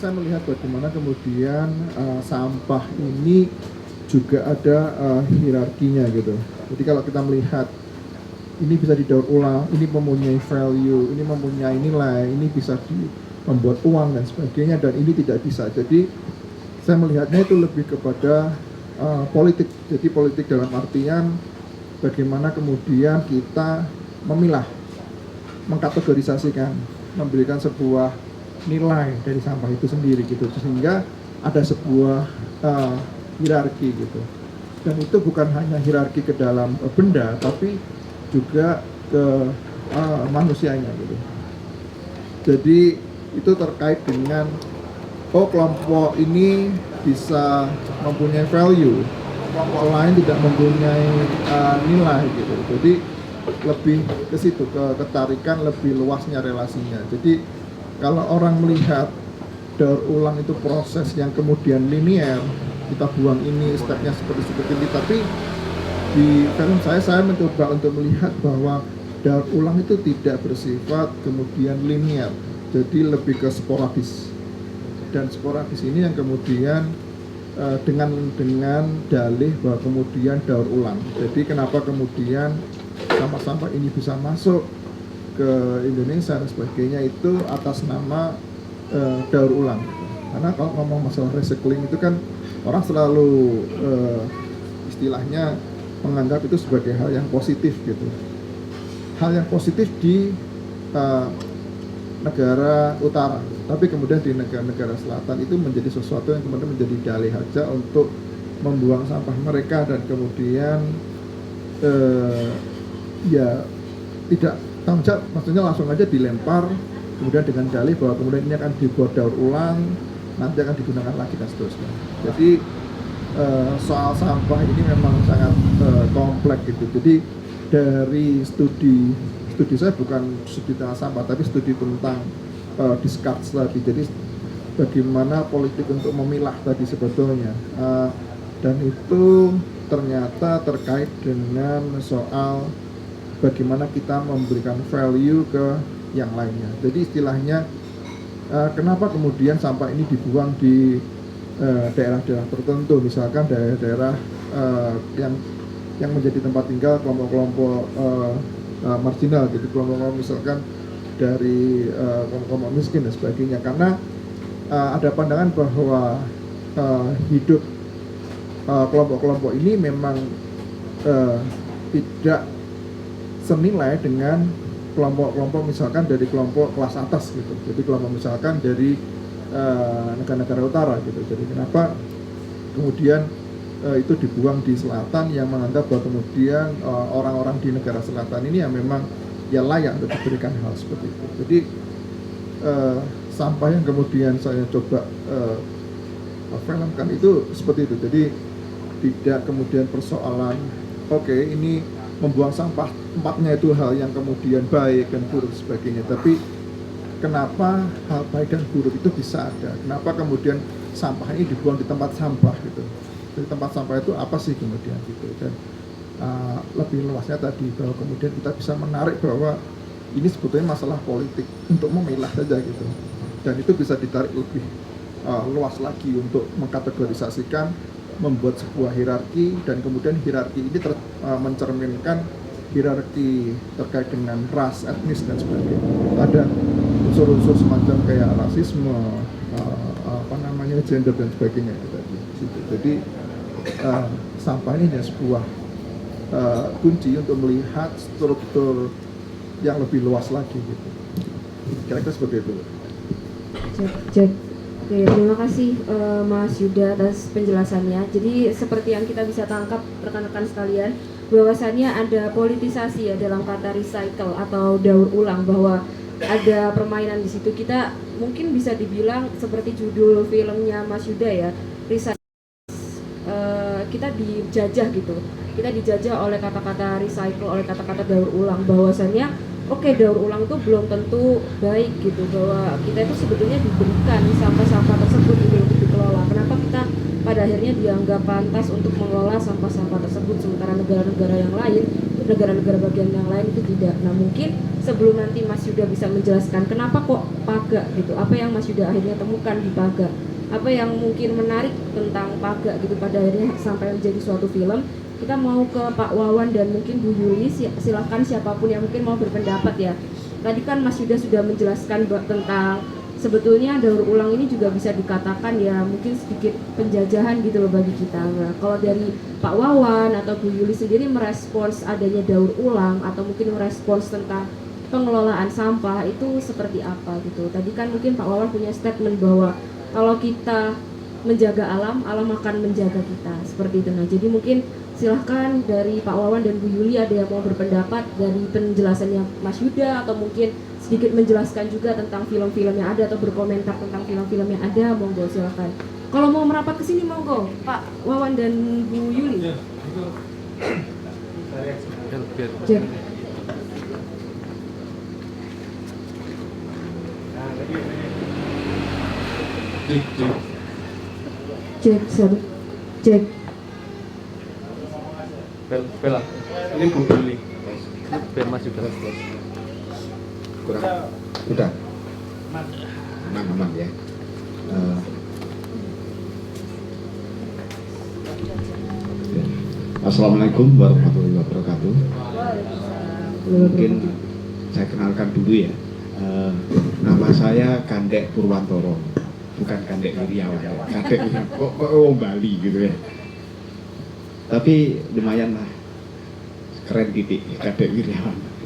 saya melihat bagaimana kemudian sampah ini juga ada hierarkinya gitu. Jadi kalau kita melihat ini bisa didaur ulang, ini mempunyai value, ini mempunyai nilai, ini bisa membuat uang dan sebagainya, dan ini tidak bisa. Jadi saya melihatnya itu lebih kepada politik. Jadi politik dalam artian bagaimana kemudian kita memilah, mengkategorisasikan, memberikan sebuah nilai dari sampah itu sendiri gitu, sehingga ada sebuah hierarki gitu. Dan itu bukan hanya hierarki ke dalam benda, tapi juga ke manusianya gitu. Jadi itu terkait dengan kelompok ini bisa mempunyai value, kelompok lain tidak mempunyai nilai gitu. Jadi lebih ke situ, ke ketarikan lebih luasnya relasinya. Jadi kalau orang melihat daur ulang itu proses yang kemudian linear, kita buang ini stepnya seperti ini, tapi di film saya mencoba untuk melihat bahwa daur ulang itu tidak bersifat kemudian linear, jadi lebih ke sporadis. Dan sporadis ini yang kemudian dengan dalih bahwa kemudian daur ulang. Jadi kenapa kemudian sampah-sampah ini bisa masuk ke Indonesia dan sebagainya itu atas nama daur ulang. Karena kalau ngomong masalah recycling itu kan orang selalu istilahnya menganggap itu sebagai hal yang positif gitu. Hal yang positif di negara utara, tapi kemudian di negara-negara selatan itu menjadi sesuatu yang kemudian menjadi dalih aja untuk membuang sampah mereka, dan kemudian ya tidak tanggung jawab, maksudnya langsung aja dilempar kemudian dengan dalih bahwa kemudian ini akan dibuat daur ulang, nanti akan digunakan lagi dan seterusnya. Jadi soal sampah ini memang sangat kompleks gitu. Jadi dari studi saya bukan studi tentang sampah, tapi studi tentang discards tadi. Jadi bagaimana politik untuk memilah tadi sebetulnya, dan itu ternyata terkait dengan soal bagaimana kita memberikan value ke yang lainnya. Jadi istilahnya kenapa kemudian sampah ini dibuang di daerah-daerah tertentu, misalkan daerah-daerah yang menjadi tempat tinggal kelompok-kelompok marginal gitu, kelompok-kelompok misalkan dari kelompok miskin dan sebagainya, karena ada pandangan bahwa hidup kelompok-kelompok ini memang tidak senilai dengan kelompok-kelompok misalkan dari kelompok kelas atas gitu. Jadi kelompok misalkan dari negara-negara utara gitu. Jadi kenapa kemudian itu dibuang di selatan, yang menganggap bahwa kemudian orang-orang di negara selatan ini yang memang ya layak untuk diberikan hal seperti itu. Jadi sampah yang kemudian saya coba filmkan itu seperti itu. Jadi tidak kemudian persoalan ini membuang sampah tempatnya itu hal yang kemudian baik dan buruk sebagainya, tapi kenapa hal baik dan buruk itu bisa ada, kenapa kemudian sampah ini dibuang di tempat sampah gitu. Jadi tempat sampah itu apa sih kemudian gitu. Dan lebih luasnya tadi bahwa kemudian kita bisa menarik bahwa ini sebetulnya masalah politik untuk memilah saja gitu, dan itu bisa ditarik lebih luas lagi untuk mengkategorisasikan, membuat sebuah hierarki, dan kemudian hierarki ini mencerminkan hierarki terkait dengan ras, etnis dan sebagainya. Ada unsur-unsur semacam kayak rasisme, gender dan sebagainya gitu. Jadi sampah ini hanya sebuah kunci untuk melihat struktur yang lebih luas lagi gitu. Kira-kira seperti itu. Oke, terima kasih Mas Yuda atas penjelasannya. Jadi seperti yang kita bisa tangkap rekan-rekan sekalian, bahwasannya ada politisasi ya dalam kata recycle atau daur ulang, bahwa ada permainan di situ. Kita mungkin bisa dibilang seperti judul filmnya Mas Yuda ya, recycle. Kita dijajah gitu. Kita dijajah oleh kata-kata recycle, oleh kata-kata daur ulang, bahwasannya daur ulang itu belum tentu baik gitu, bahwa kita itu sebetulnya diberikan sampah-sampah tersebut gitu untuk dikelola. Kenapa kita pada akhirnya dianggap pantas untuk mengelola sampah-sampah tersebut, sementara negara-negara yang lain itu negara-negara bagian yang lain itu tidak. Nah mungkin sebelum nanti Mas Yuda bisa menjelaskan kenapa kok Paga gitu, apa yang Mas Yuda akhirnya temukan di Paga, apa yang mungkin menarik tentang Paga gitu pada akhirnya sampai menjadi suatu film. Kita mau ke Pak Wawan dan mungkin Bu Yuli, silahkan siapapun yang mungkin mau berpendapat ya. Tadi kan Mas Yuda sudah menjelaskan tentang sebetulnya daur ulang ini juga bisa dikatakan ya mungkin sedikit penjajahan gitu loh bagi kita. Nah, kalau dari Pak Wawan atau Bu Yuli sendiri merespons adanya daur ulang atau mungkin merespons tentang pengelolaan sampah itu seperti apa gitu. Tadi kan mungkin Pak Wawan punya statement bahwa kalau kita menjaga alam, alam akan menjaga kita, seperti itu. Nah, jadi mungkin silahkan dari Pak Wawan dan Bu Yuli ada yang mau berpendapat dari penjelasannya Mas Yuda atau mungkin sedikit menjelaskan juga tentang film-film yang ada atau berkomentar tentang film-film yang ada, monggo silahkan. Kalau mau merapat ke sini monggo, Pak Wawan dan Bu Yuli. Cek. Cek, sorry. Cek. Bella, ini Bu Yuli. Biar Mas juga. Kurang, udah aman ya. Assalamualaikum warahmatullahi wabarakatuh. Mungkin saya kenalkan dulu ya. Nama saya Kandek Purwantoro, bukan Kandek Wiryawan. Kandek kok Bali gitu ya. Tapi lumayan lah, keren titik Kandek Wiryawan.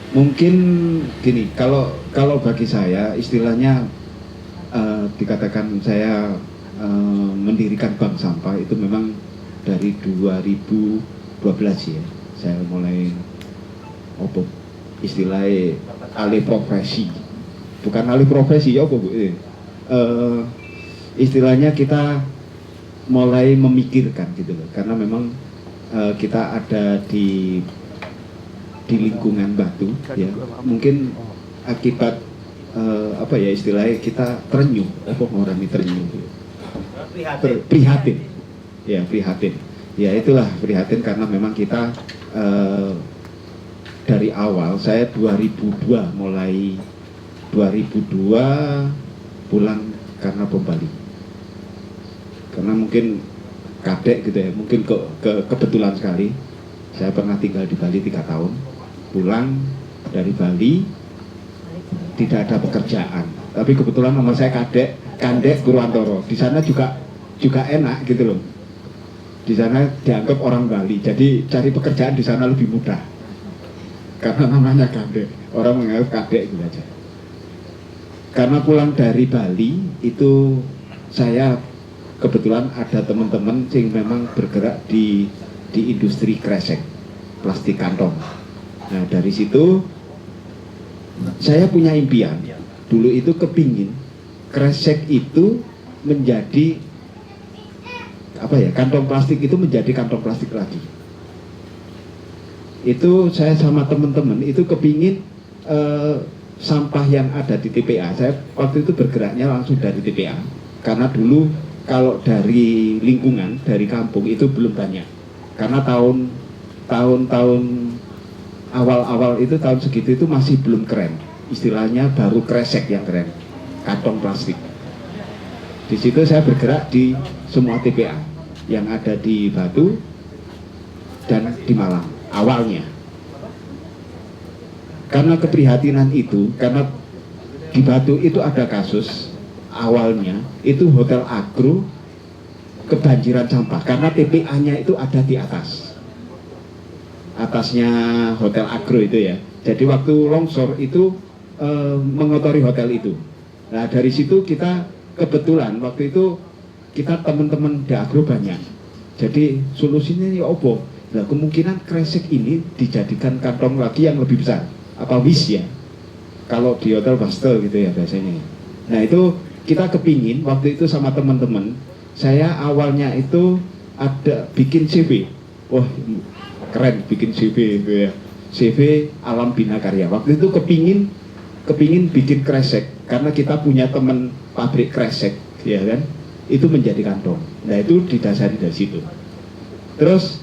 Mungkin gini, kalau bagi saya istilahnya dikatakan saya mendirikan bank sampah itu memang dari 2012 ya. Saya mulai istilahnya alih profesi, bukan alih profesi ya Bu. Istilahnya kita mulai memikirkan gitu loh, karena memang kita ada di lingkungan Batu ya, mungkin akibat apa ya istilahnya kita terenyuh, orang ini terenyuh, prihatin ya, prihatin ya, itulah prihatin karena memang kita dari awal saya 2002 mulai 2002 pulang karena bom Bali, karena mungkin kadek gitu ya, mungkin kebetulan sekali saya pernah tinggal di Bali 3 tahun, pulang dari Bali tidak ada pekerjaan, tapi kebetulan nama saya Kandek Purwantoro, di sana juga enak gitu loh, di sana dianggap orang Bali, jadi cari pekerjaan di sana lebih mudah karena namanya Kandek, orang menganggap Kadek gitu aja. Karena pulang dari Bali itu saya kebetulan ada teman-teman yang memang bergerak di industri kresek plastik kantong. Nah dari situ saya punya impian dulu itu, kepingin kresek itu menjadi apa ya, kantong plastik itu menjadi kantong plastik lagi. Itu saya sama teman-teman itu kepingin sampah yang ada di TPA. Saya waktu itu bergeraknya langsung dari TPA karena dulu kalau dari lingkungan, dari kampung itu belum banyak. Karena tahun awal-awal itu, tahun segitu itu masih belum keren. Istilahnya baru kresek yang keren, kantong plastik. Di situ saya bergerak di semua TPA yang ada di Batu dan di Malang awalnya. Karena keprihatinan itu, karena di Batu itu ada kasus awalnya itu hotel agro kebanjiran sampah karena TPA-nya itu ada di atasnya hotel agro itu ya. Jadi waktu longsor itu mengotori hotel itu. Nah dari situ kita kebetulan waktu itu kita teman-teman di agro banyak. Jadi solusinya ya opo. Nah kemungkinan kresek ini dijadikan kantong lagi yang lebih besar. Apa wis ya? Kalau di hotel Bastel gitu ya biasanya. Nah itu kita kepingin waktu itu sama teman-teman. Saya awalnya itu ada bikin CV. Wah keren bikin CV gitu ya. CV Alam Bina Karya. Waktu itu kepingin bikin kresek karena kita punya teman pabrik kresek, ya kan? Itu menjadi kantong. Nah itu didasari dari situ. Terus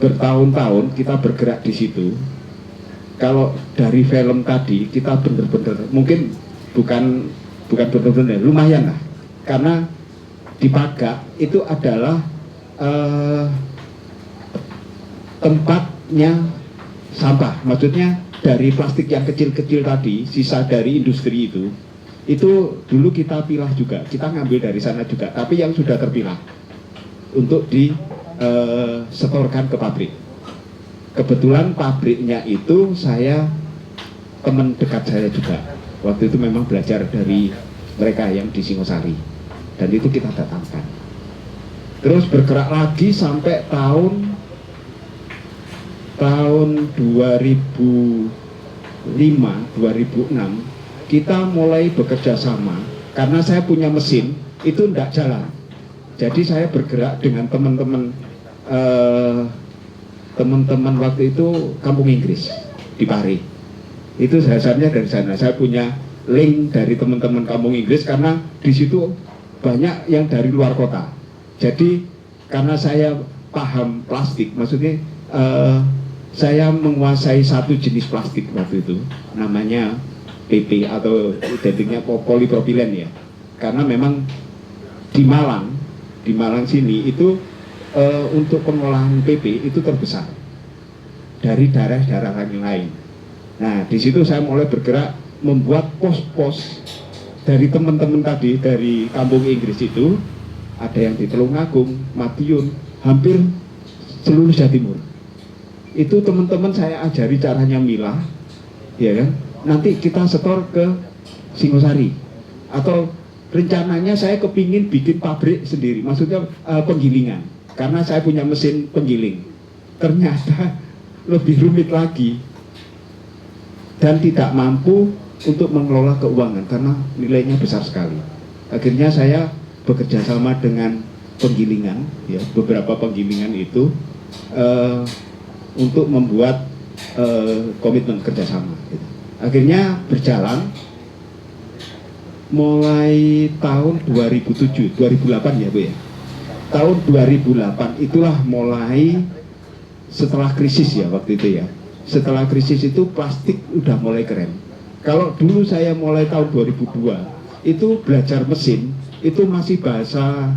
bertahun-tahun kita bergerak di situ. Kalau dari film tadi kita bener-bener mungkin bukan bener-bener lumayan lah, karena di Pagak itu adalah tempatnya sampah, maksudnya dari plastik yang kecil-kecil tadi, sisa dari industri itu dulu kita pilah juga, kita ngambil dari sana juga, tapi yang sudah terpilah untuk disetorkan ke pabrik. Kebetulan pabriknya itu teman dekat saya juga. Waktu itu memang belajar dari mereka yang di Singosari, dan itu kita datangkan. Terus bergerak lagi sampai tahun 2005-2006 kita mulai bekerja sama, karena saya punya mesin itu tidak jalan. Jadi saya bergerak dengan teman-teman waktu itu Kampung Inggris di Pari. Itu dasarnya dari sana. Saya punya link dari teman-teman Kampung Inggris karena di situ banyak yang dari luar kota. Jadi karena saya paham plastik, maksudnya saya menguasai satu jenis plastik waktu itu, namanya PP atau identiknya polipropilen ya. Karena memang di Malang sini itu untuk pengolahan PP itu terbesar dari daerah-daerah lain. Nah, di situ saya mulai bergerak membuat pos-pos dari teman-teman tadi dari Kampung Inggris itu, ada yang di Tulungagung, Madiun, hampir seluruh Jawa Timur. Itu teman-teman saya ajari caranya milah, ya kan? Nanti kita setor ke Singosari, atau rencananya saya kepingin bikin pabrik sendiri, maksudnya penggilingan, karena saya punya mesin penggiling. Ternyata lebih rumit lagi dan tidak mampu untuk mengelola keuangan karena nilainya besar sekali. Akhirnya saya bekerja sama dengan penggilingan, ya, beberapa penggilingan itu untuk membuat komitmen kerjasama. Gitu. Akhirnya berjalan mulai tahun 2007, 2008 ya Bu ya. Tahun 2008 itulah mulai setelah krisis ya waktu itu ya. Setelah krisis itu plastik udah mulai keren. Kalau dulu saya mulai tahun 2002 itu belajar mesin itu masih bahasa,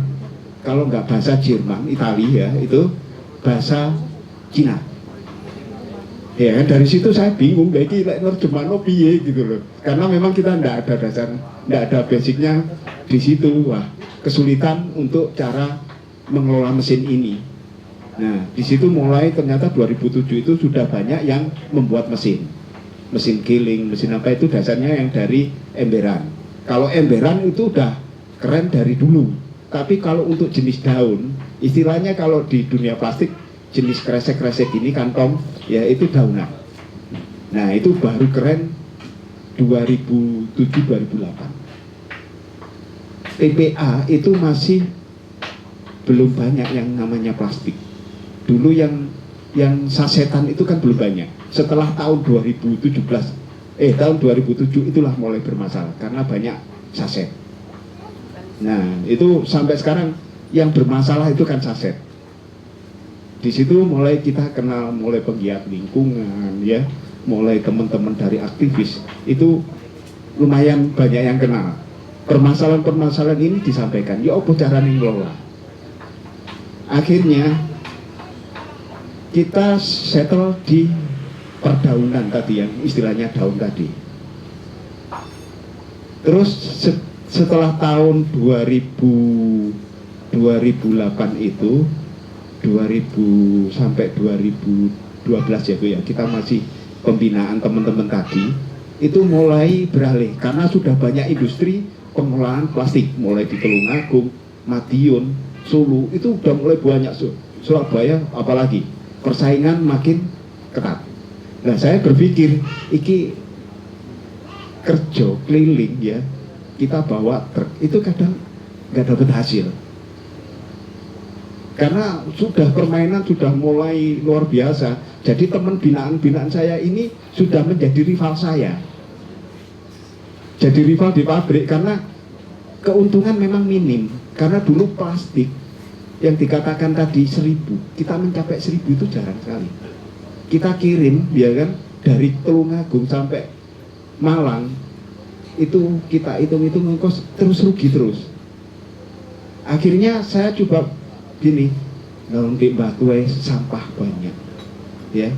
kalau nggak bahasa Jerman, Italia ya, itu bahasa Cina. Ya dari situ saya bingung, iki lek nerjemahno piye gitu loh. Karena memang kita nggak ada dasar, nggak ada basicnya di situ. Wah, kesulitan untuk cara mengelola mesin ini. Nah, di situ mulai ternyata 2007 itu sudah banyak yang membuat mesin giling, mesin apa itu dasarnya yang dari emberan. Kalau emberan itu udah keren dari dulu. Tapi kalau untuk jenis daun, istilahnya kalau di dunia plastik jenis kresek-kresek ini kantong, ya itu daunan. Nah, itu baru keren 2007-2008. PPA itu masih belum banyak yang namanya plastik. Dulu yang sasetan itu kan belum banyak. Setelah tahun 2007 itulah mulai bermasalah karena banyak saset. Nah, itu sampai sekarang yang bermasalah itu kan saset. Di situ mulai kita kenal, mulai penggiat lingkungan ya, mulai teman-teman dari aktivis itu lumayan banyak yang kenal. Permasalahan-permasalahan ini disampaikan, ya apa caranya ngelola. Akhirnya kita settle di perdaunan tadi yang istilahnya daun tadi. Terus setelah tahun 2008 itu 2000 sampai 2012 ya Bu ya, kita masih pembinaan teman-teman tadi itu mulai beralih karena sudah banyak industri pengolahan plastik, mulai di Tulungagung, Madiun, Sulu itu udah mulai banyak. Surabaya apalagi persaingan makin ketat. Nah, saya berpikir iki kerja keliling ya, kita bawa truk itu kadang nggak dapat hasil karena sudah permainan sudah mulai luar biasa. Jadi teman binaan saya ini sudah menjadi rival saya, jadi rival di pabrik karena keuntungan memang minim. Karena dulu plastik yang dikatakan tadi 1000, kita mencapai 1000 itu jarang sekali. Kita kirim, ya kan, dari Tulungagung sampai Malang, itu kita hitung-hitung ongkos terus rugi terus. Akhirnya saya coba gini, di Batu sampah banyak, ya.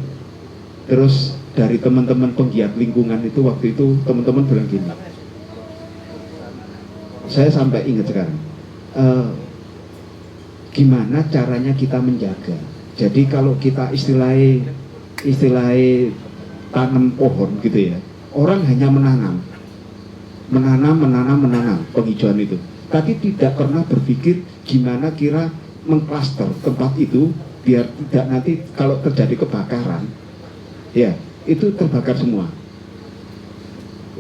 Terus dari teman-teman penggiat lingkungan itu waktu itu teman-teman bilang gini, saya sampai ingat sekarang, gimana caranya kita menjaga. Jadi kalau kita istilahnya tanam pohon gitu ya, orang hanya menanam penghijauan itu, tapi tidak pernah berpikir gimana kira mengklaster tempat itu biar tidak nanti kalau terjadi kebakaran, ya itu terbakar semua.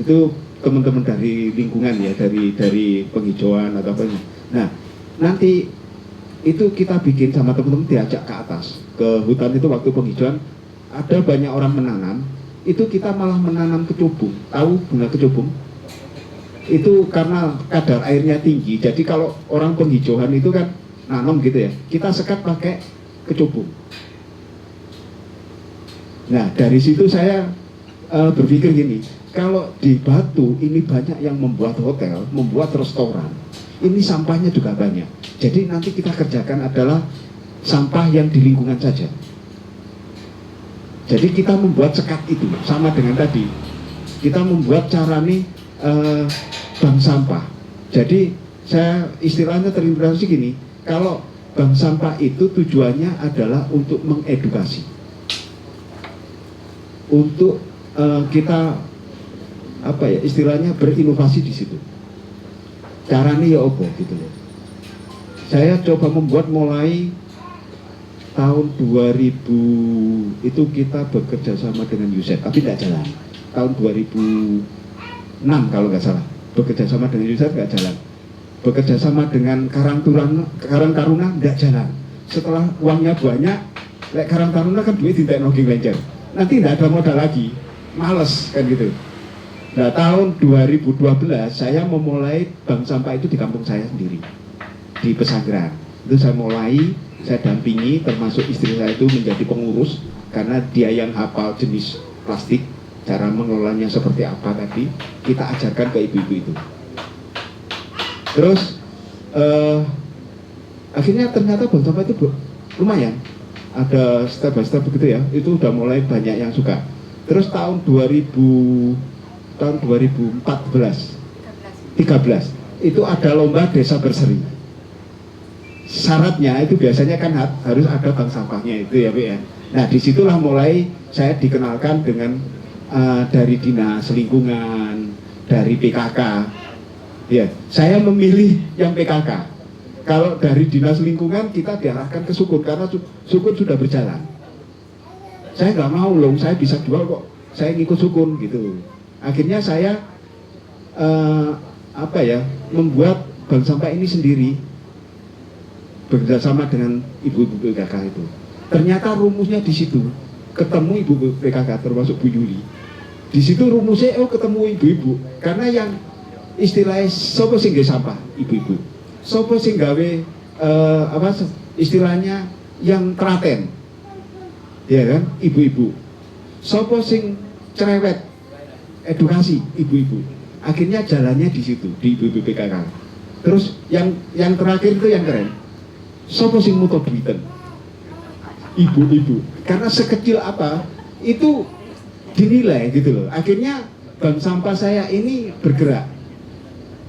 Itu teman-teman dari lingkungan ya, dari penghijauan atau apa. Nah nanti itu kita bikin sama teman-teman, diajak ke atas ke hutan itu waktu penghijauan, ada banyak orang menanam. Itu kita malah menanam kecubung. Tahu bunga kecubung? Itu karena kadar airnya tinggi, jadi kalau orang penghijauan itu kan nanam gitu ya, kita sekat pakai kecubung. Nah dari situ saya berpikir gini, kalau di Batu ini banyak yang membuat hotel, membuat restoran, ini sampahnya juga banyak. Jadi nanti kita kerjakan adalah sampah yang di lingkungan saja. Jadi kita membuat sekat itu sama dengan tadi, kita membuat cara nih bank sampah. Jadi saya istilahnya terinspirasi gini, kalau bank sampah itu tujuannya adalah untuk mengedukasi, untuk kita apa ya istilahnya berinovasi di situ. Caranya ya opo gitu loh. Saya coba membuat mulai tahun 2000 itu kita bekerja sama dengan USAID, tapi tidak jalan. Tahun 2006 kalau nggak salah, bekerja sama dengan USAID nggak jalan. Bekerja sama dengan Karang Taruna nggak jalan. Setelah uangnya banyak, Karang Taruna kan duit tidak noging lencer. Nanti nggak ada modal lagi, males kan gitu. Nah tahun 2012 saya memulai bank sampah itu di kampung saya sendiri, di Pesanggerahan. Itu saya mulai, saya dampingi, termasuk istri saya itu menjadi pengurus, karena dia yang hafal jenis plastik, cara mengelolanya seperti apa tadi, kita ajarkan ke ibu-ibu itu. Terus akhirnya ternyata bank sampah itu lumayan, ada step by step begitu ya, itu udah mulai banyak yang suka. Terus tahun 2013 itu ada lomba desa berseri. Syaratnya itu biasanya kan harus ada bank sampahnya itu ya, Bu ya. Nah disitulah mulai saya dikenalkan dengan dari dinas lingkungan, dari PKK. Ya, saya memilih yang PKK. Kalau dari dinas lingkungan kita diarahkan ke Sukun karena Sukun sudah berjalan. Saya nggak mau loh, saya bisa jual kok. Saya ngikut Sukun gitu. Akhirnya saya membuat bank sampah ini sendiri bekerjasama dengan ibu-ibu PKK itu. Ternyata rumusnya di situ. Ketemu ibu PKK termasuk Bu Yuli. Di situ rumusnya ketemu ibu-ibu. Karena yang istilahnya sopo sing gawe sampah, ibu-ibu. Sopo sing gawe istilahnya yang teraten. Ya kan, ibu-ibu. Sopo sing cerewet, edukasi, ibu-ibu. Akhirnya jalannya di situ, di ibu-ibu PKK. Terus yang terakhir itu yang keren. Sopo sing muto duiten, ibu-ibu. Karena sekecil apa itu dinilai gitu loh. Akhirnya bank sampah saya ini bergerak.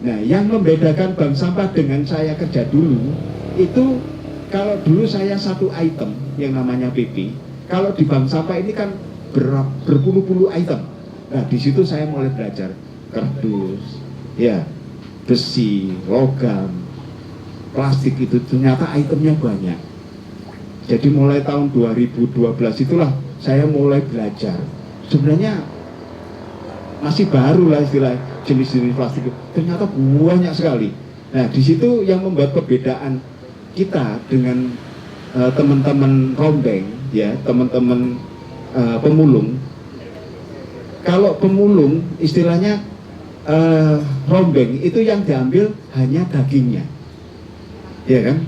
Nah yang membedakan bank sampah dengan saya kerja dulu itu, kalau dulu saya satu item yang namanya PP, kalau di bank sampah ini kan berpuluh-puluh item. Nah di situ saya mulai belajar kardus, ya, besi, logam, plastik, itu ternyata itemnya banyak. Jadi mulai tahun 2012 itulah saya mulai belajar. Sebenarnya masih baru lah istilah jenis-jenis plastik itu. Ternyata banyak sekali. Nah di situ yang membuat perbedaan kita dengan teman-teman rombeng, ya, teman-teman pemulung. Kalau pemulung istilahnya rombeng itu yang diambil hanya dagingnya, ya kan?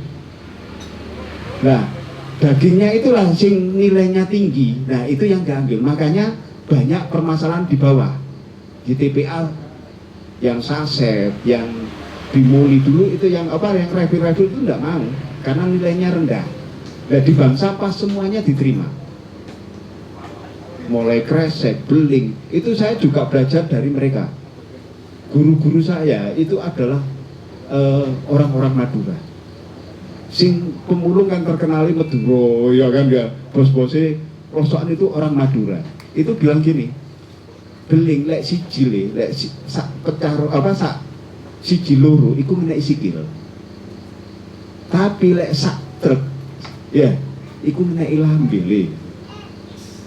Nah, dagingnya itulah sing nilainya tinggi. Nah, itu yang diambil. Makanya banyak permasalahan di bawah. Di TPA yang saset, yang dimuli dulu itu yang apa, yang refill itu enggak mau karena nilainya rendah. Nah, di bank sampah semuanya diterima. Mulai kresek, beling, itu saya juga belajar dari mereka. Guru-guru saya itu adalah orang-orang Madura. Sing pemulung kan terkenali Madura, ya kan ya. Bos-bosnya rosokan itu orang Madura. Itu bilang gini, beling lek siji le, lek sak pecah apa sak siji loro iku menek sikil. Tapi lek sak truk ya, iku menek lambe le.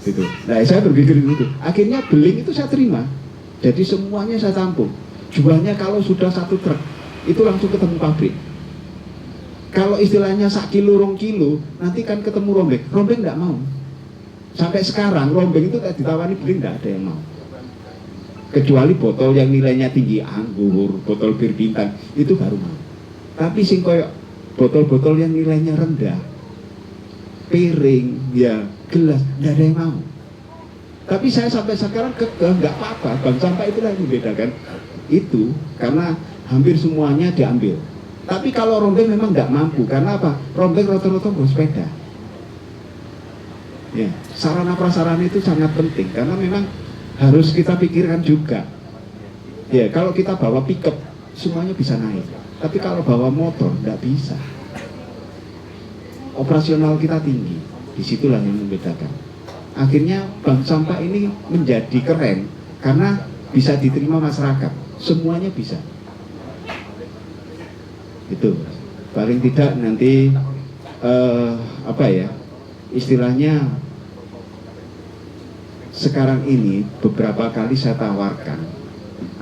Gitu. Nah, saya berpikir itu. Akhirnya beling itu saya terima. Jadi semuanya saya tampung. Jualnya kalau sudah 1 truk itu langsung ketemu pabrik. Kalau istilahnya sak kilo, 2 kilo, nanti kan ketemu rombeng. Rombeng enggak mau. Sampai sekarang rombeng itu ditawari beling enggak ada yang mau. Kecuali botol yang nilainya tinggi, anggur, botol bir bintang, itu baru mau. Tapi sing koyo botol-botol yang nilainya rendah, piring, ya gelas, enggak ada yang mau. Tapi saya sampai sekarang enggak apa-apa, bank sampah itulah yang membedakan. Itu karena hampir semuanya diambil. Tapi kalau rombeng memang enggak mampu, karena apa? Rombeng rata-rata bawa sepeda. Ya, sarana prasarana itu sangat penting karena memang harus kita pikirkan juga. Ya, kalau kita bawa pickup semuanya bisa naik. Tapi kalau bawa motor enggak bisa. Operasional kita tinggi. Disitulah yang membedakan. Akhirnya bank sampah ini menjadi keren karena bisa diterima masyarakat. Semuanya bisa. Itu paling tidak nanti apa ya istilahnya, sekarang ini beberapa kali saya tawarkan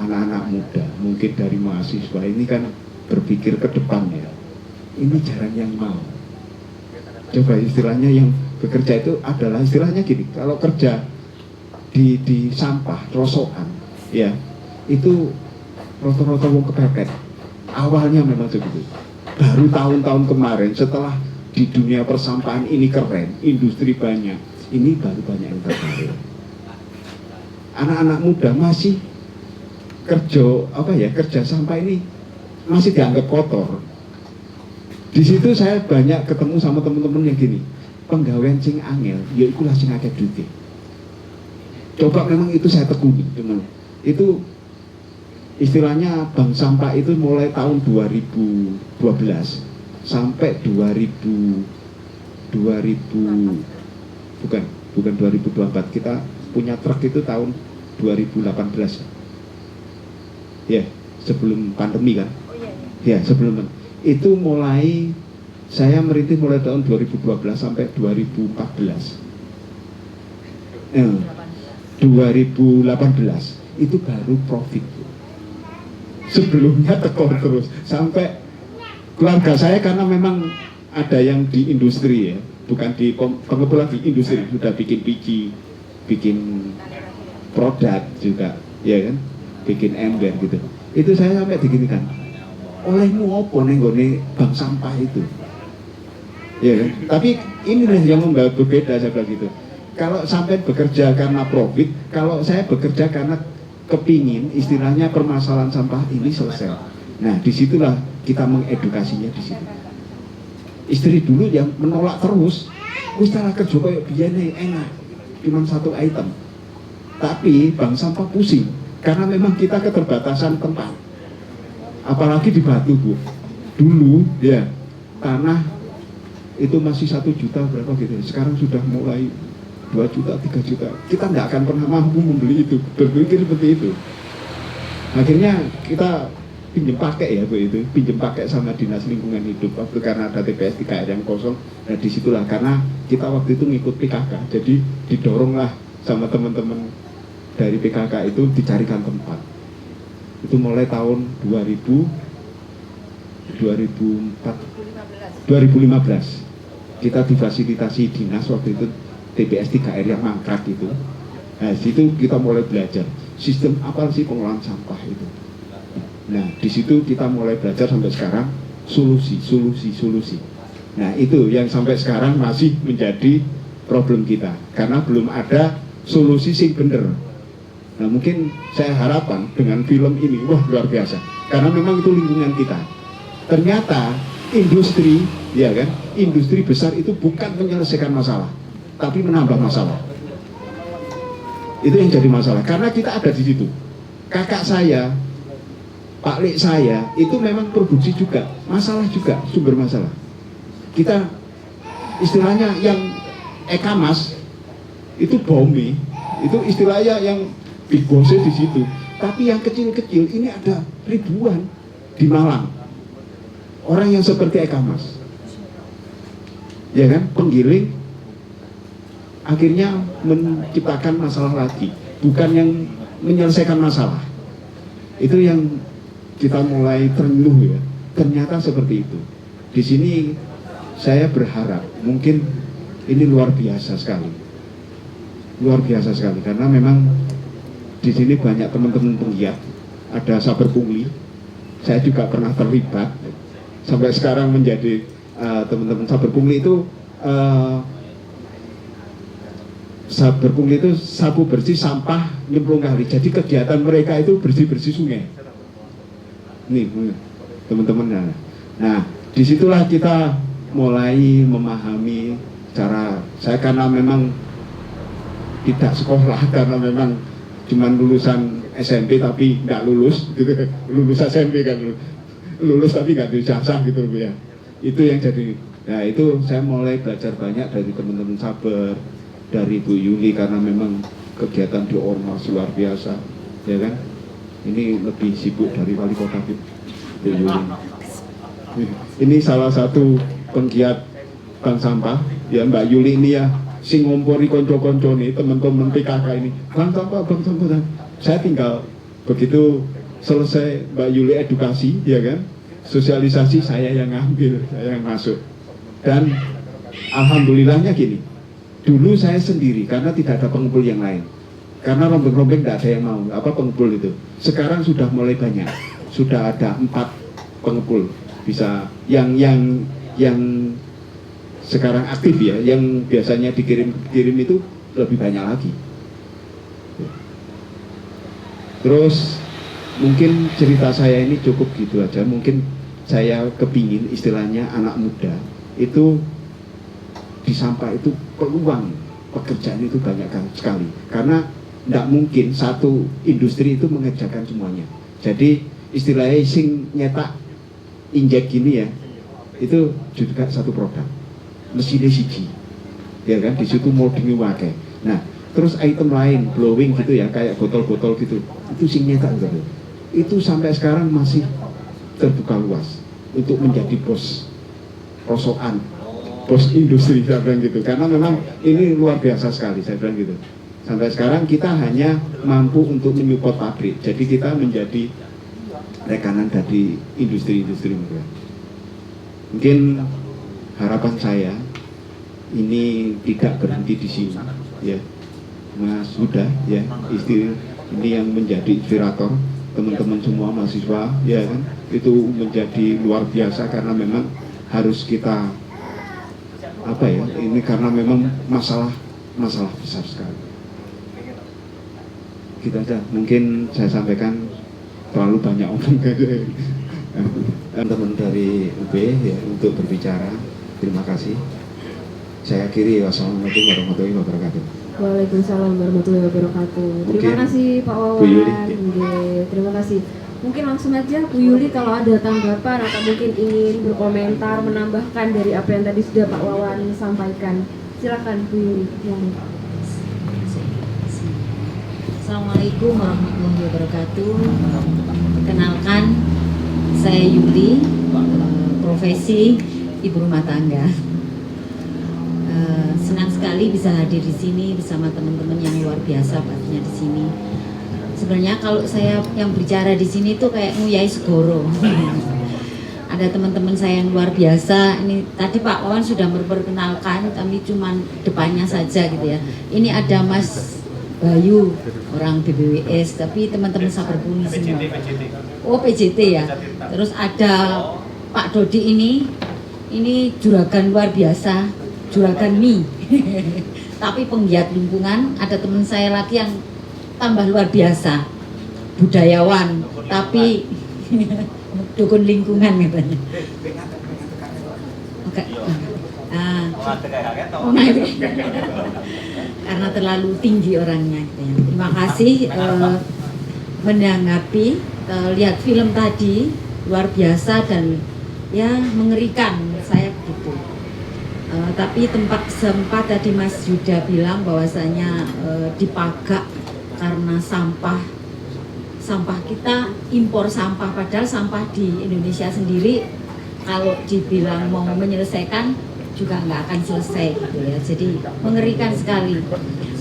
anak-anak muda mungkin dari mahasiswa ini kan berpikir ke depan ya, ini jarang yang mau. Coba istilahnya yang bekerja itu adalah istilahnya gini, kalau kerja di sampah rosokan ya itu rata-rata wong kepepet. Awalnya memang begitu. Baru tahun-tahun kemarin setelah di dunia persampahan ini keren, industri banyak, ini baru banyak yang tertarik. Anak-anak muda masih kerja sampah ini masih dianggap kotor. Di situ saya banyak ketemu sama teman-teman yang gini, penggawean sing angel, ya ikulah sing akeh duit. Coba memang itu saya tekuni, teman. Itu istilahnya bank sampah itu mulai tahun 2012 sampai 2024 kita punya truk itu tahun 2018 ya, sebelum pandemi kan. Ya, sebelum itu mulai saya merintis mulai tahun 2012 sampai 2014. 2018 itu baru profit. Sebelumnya tekor terus sampai keluarga saya, karena memang ada yang di industri ya, bukan di pengepul, di industri sudah bikin biji, bikin produk juga, ya kan, bikin ember gitu. Itu saya sampai diginikan, olehmu apa nenggone bank sampah itu, ya kan. Tapi ini yang membuat berbeda, saya bilang gitu. Kalau sampai bekerja karena profit, kalau saya bekerja karena kepingin istilahnya permasalahan sampah ini selesai. Nah, disitulah kita mengedukasinya di situ. Istri dulu yang menolak terus, setelah kerja kayak biayanya enak, cuma 1 item. Tapi bank sampah pusing karena memang kita keterbatasan tempat. Apalagi di Batu, Bu. Dulu ya tanah itu masih 1 juta berapa gitu. Sekarang sudah mulai 2 juta, 3 juta. Kita nggak akan pernah mampu membeli itu. Berpikir seperti itu. Akhirnya kita pinjem pakai ya Bu itu. Pinjem pakai sama Dinas Lingkungan Hidup. Waktu karena ada TPS 3R yang kosong. Nah disitulah karena kita waktu itu ngikut PKK. Jadi didoronglah sama teman-teman dari PKK itu dicarikan tempat. Itu mulai tahun 2015. Kita difasilitasi dinas waktu itu TPS 3R yang mangkrak itu. Nah, situ kita mulai belajar sistem apa sih pengolahan sampah itu. Nah, di situ kita mulai belajar sampai sekarang solusi. Nah itu yang sampai sekarang masih menjadi problem kita karena belum ada solusi sing bener. Nah mungkin saya harapkan dengan film ini wah luar biasa karena memang itu lingkungan kita. Ternyata industri, ya kan, industri besar itu bukan menyelesaikan masalah, tapi menambah masalah. Itu yang jadi masalah karena kita ada di situ. Kakak saya, Pak Lek saya itu memang produksi juga, masalah juga, sumber masalah. Kita istilahnya yang ekamas itu bombi, itu istilahnya yang big boss di situ. Tapi yang kecil-kecil ini ada ribuan di Malang. Orang yang seperti ekamas, ya kan, penggiling, akhirnya menciptakan masalah lagi, bukan yang menyelesaikan masalah. Itu yang kita mulai terenyuh ya. Ternyata seperti itu. Di sini saya berharap mungkin ini luar biasa sekali, karena memang di sini banyak teman-teman penggiat, ada saber pungli, saya juga pernah terlibat, sampai sekarang menjadi teman-teman saber pungli itu sapu bersih sampah nyemplung kali, jadi kegiatan mereka itu bersih-bersih sungai. Nih teman-teman, nah disitulah kita mulai memahami cara saya karena memang tidak sekolah karena memang cuman lulusan SMP tapi nggak lulus gitu, lulus SMP kan lulus tapi nggak dijasah gitu ya. Itu yang jadi, nah itu saya mulai belajar banyak dari teman-teman saber, dari Bu Yuli karena memang kegiatan di Ormas luar biasa, ya kan. Ini lebih sibuk dari wali kota Bu Yuli. Ini salah satu penggiat bank sampah, ya Mbak Yuli ini ya, sing ngompori konco-konco nih, teman-teman PKK ini, bank sampah. Saya tinggal begitu selesai Mbak Yuli edukasi, ya kan, sosialisasi saya yang ngambil, saya yang masuk. Dan alhamdulillahnya gini, dulu saya sendiri karena tidak ada pengumpul yang lain, karena rombeng-rombeng tidak ada yang mau, pengumpul itu. Sekarang sudah mulai banyak, sudah ada 4 pengumpul, bisa yang sekarang aktif ya, yang biasanya dikirim itu lebih banyak lagi. Terus mungkin cerita saya ini cukup gitu aja. Mungkin saya kepingin istilahnya anak muda itu di sampah itu peluang pekerjaan itu banyak sekali, karena tidak mungkin satu industri itu mengerjakan semuanya. Jadi istilahnya sing nyetak injek gini ya, itu juga satu produk, mesinnya siji, ya kan, di situ moldingnya wakai. Nah, terus item lain, blowing gitu ya, kayak botol-botol gitu, itu sing nyetak gitu. Itu sampai sekarang masih terbuka luas untuk menjadi bos rosokan, bos industri, saya bilang gitu. Karena memang ini luar biasa sekali, saya bilang gitu. Sampai sekarang kita hanya mampu untuk menyupport pabrik, jadi kita menjadi rekanan dari industri-industri mereka. Mungkin harapan saya ini tidak berhenti di sini, ya, Mas Huda, ya, ini yang menjadi inspirator teman-teman semua mahasiswa, ya kan, itu menjadi luar biasa karena memang harus kita ini karena memang masalah besar sekali. Kita aja, mungkin saya sampaikan terlalu banyak omong teman dari UB ya untuk berbicara. Terima kasih. Saya akhiri. Wassalamualaikum warahmatullahi wabarakatuh. Waalaikumsalam warahmatullahi wabarakatuh. Terima kasih Pak Wawan. Bu Yuli. Terima kasih. Mungkin langsung aja Bu Yuli kalau ada tanggapan atau mungkin ingin berkomentar menambahkan dari apa yang tadi sudah Pak Wawan sampaikan. Silakan Bu Yuli. Assalamualaikum warahmatullahi wabarakatuh. Perkenalkan, saya Yuli, profesi ibu rumah tangga. Senang sekali bisa hadir di sini bersama teman-teman yang luar biasa pastinya di sini. Sebenarnya kalau saya yang bicara di sini tuh kayak nguyai segoro. Ada teman-teman saya yang luar biasa. Ini tadi Pak Wawan sudah memperkenalkan, tapi cuman depannya saja gitu ya. Ini ada Mas Bayu, orang BBWS, tapi teman-teman sabar pungli semua. Oh PJT ya. Terus ada Pak Dodi ini ini juragan luar biasa, juragan mie. Tapi penggiat lingkungan, ada teman saya lagi yang tambah luar biasa, budayawan, tapi dukun lingkungan katanya. Oke. Karena terlalu tinggi orangnya. Gitu ya. Terima kasih menanggapi lihat film tadi luar biasa dan ya mengerikan saya gitu. Tapi sempat tadi Mas Yuda bilang bahwasanya dipagak karena sampah kita impor sampah, padahal sampah di Indonesia sendiri kalau dibilang mau menyelesaikan juga nggak akan selesai gitu ya. Jadi mengerikan sekali.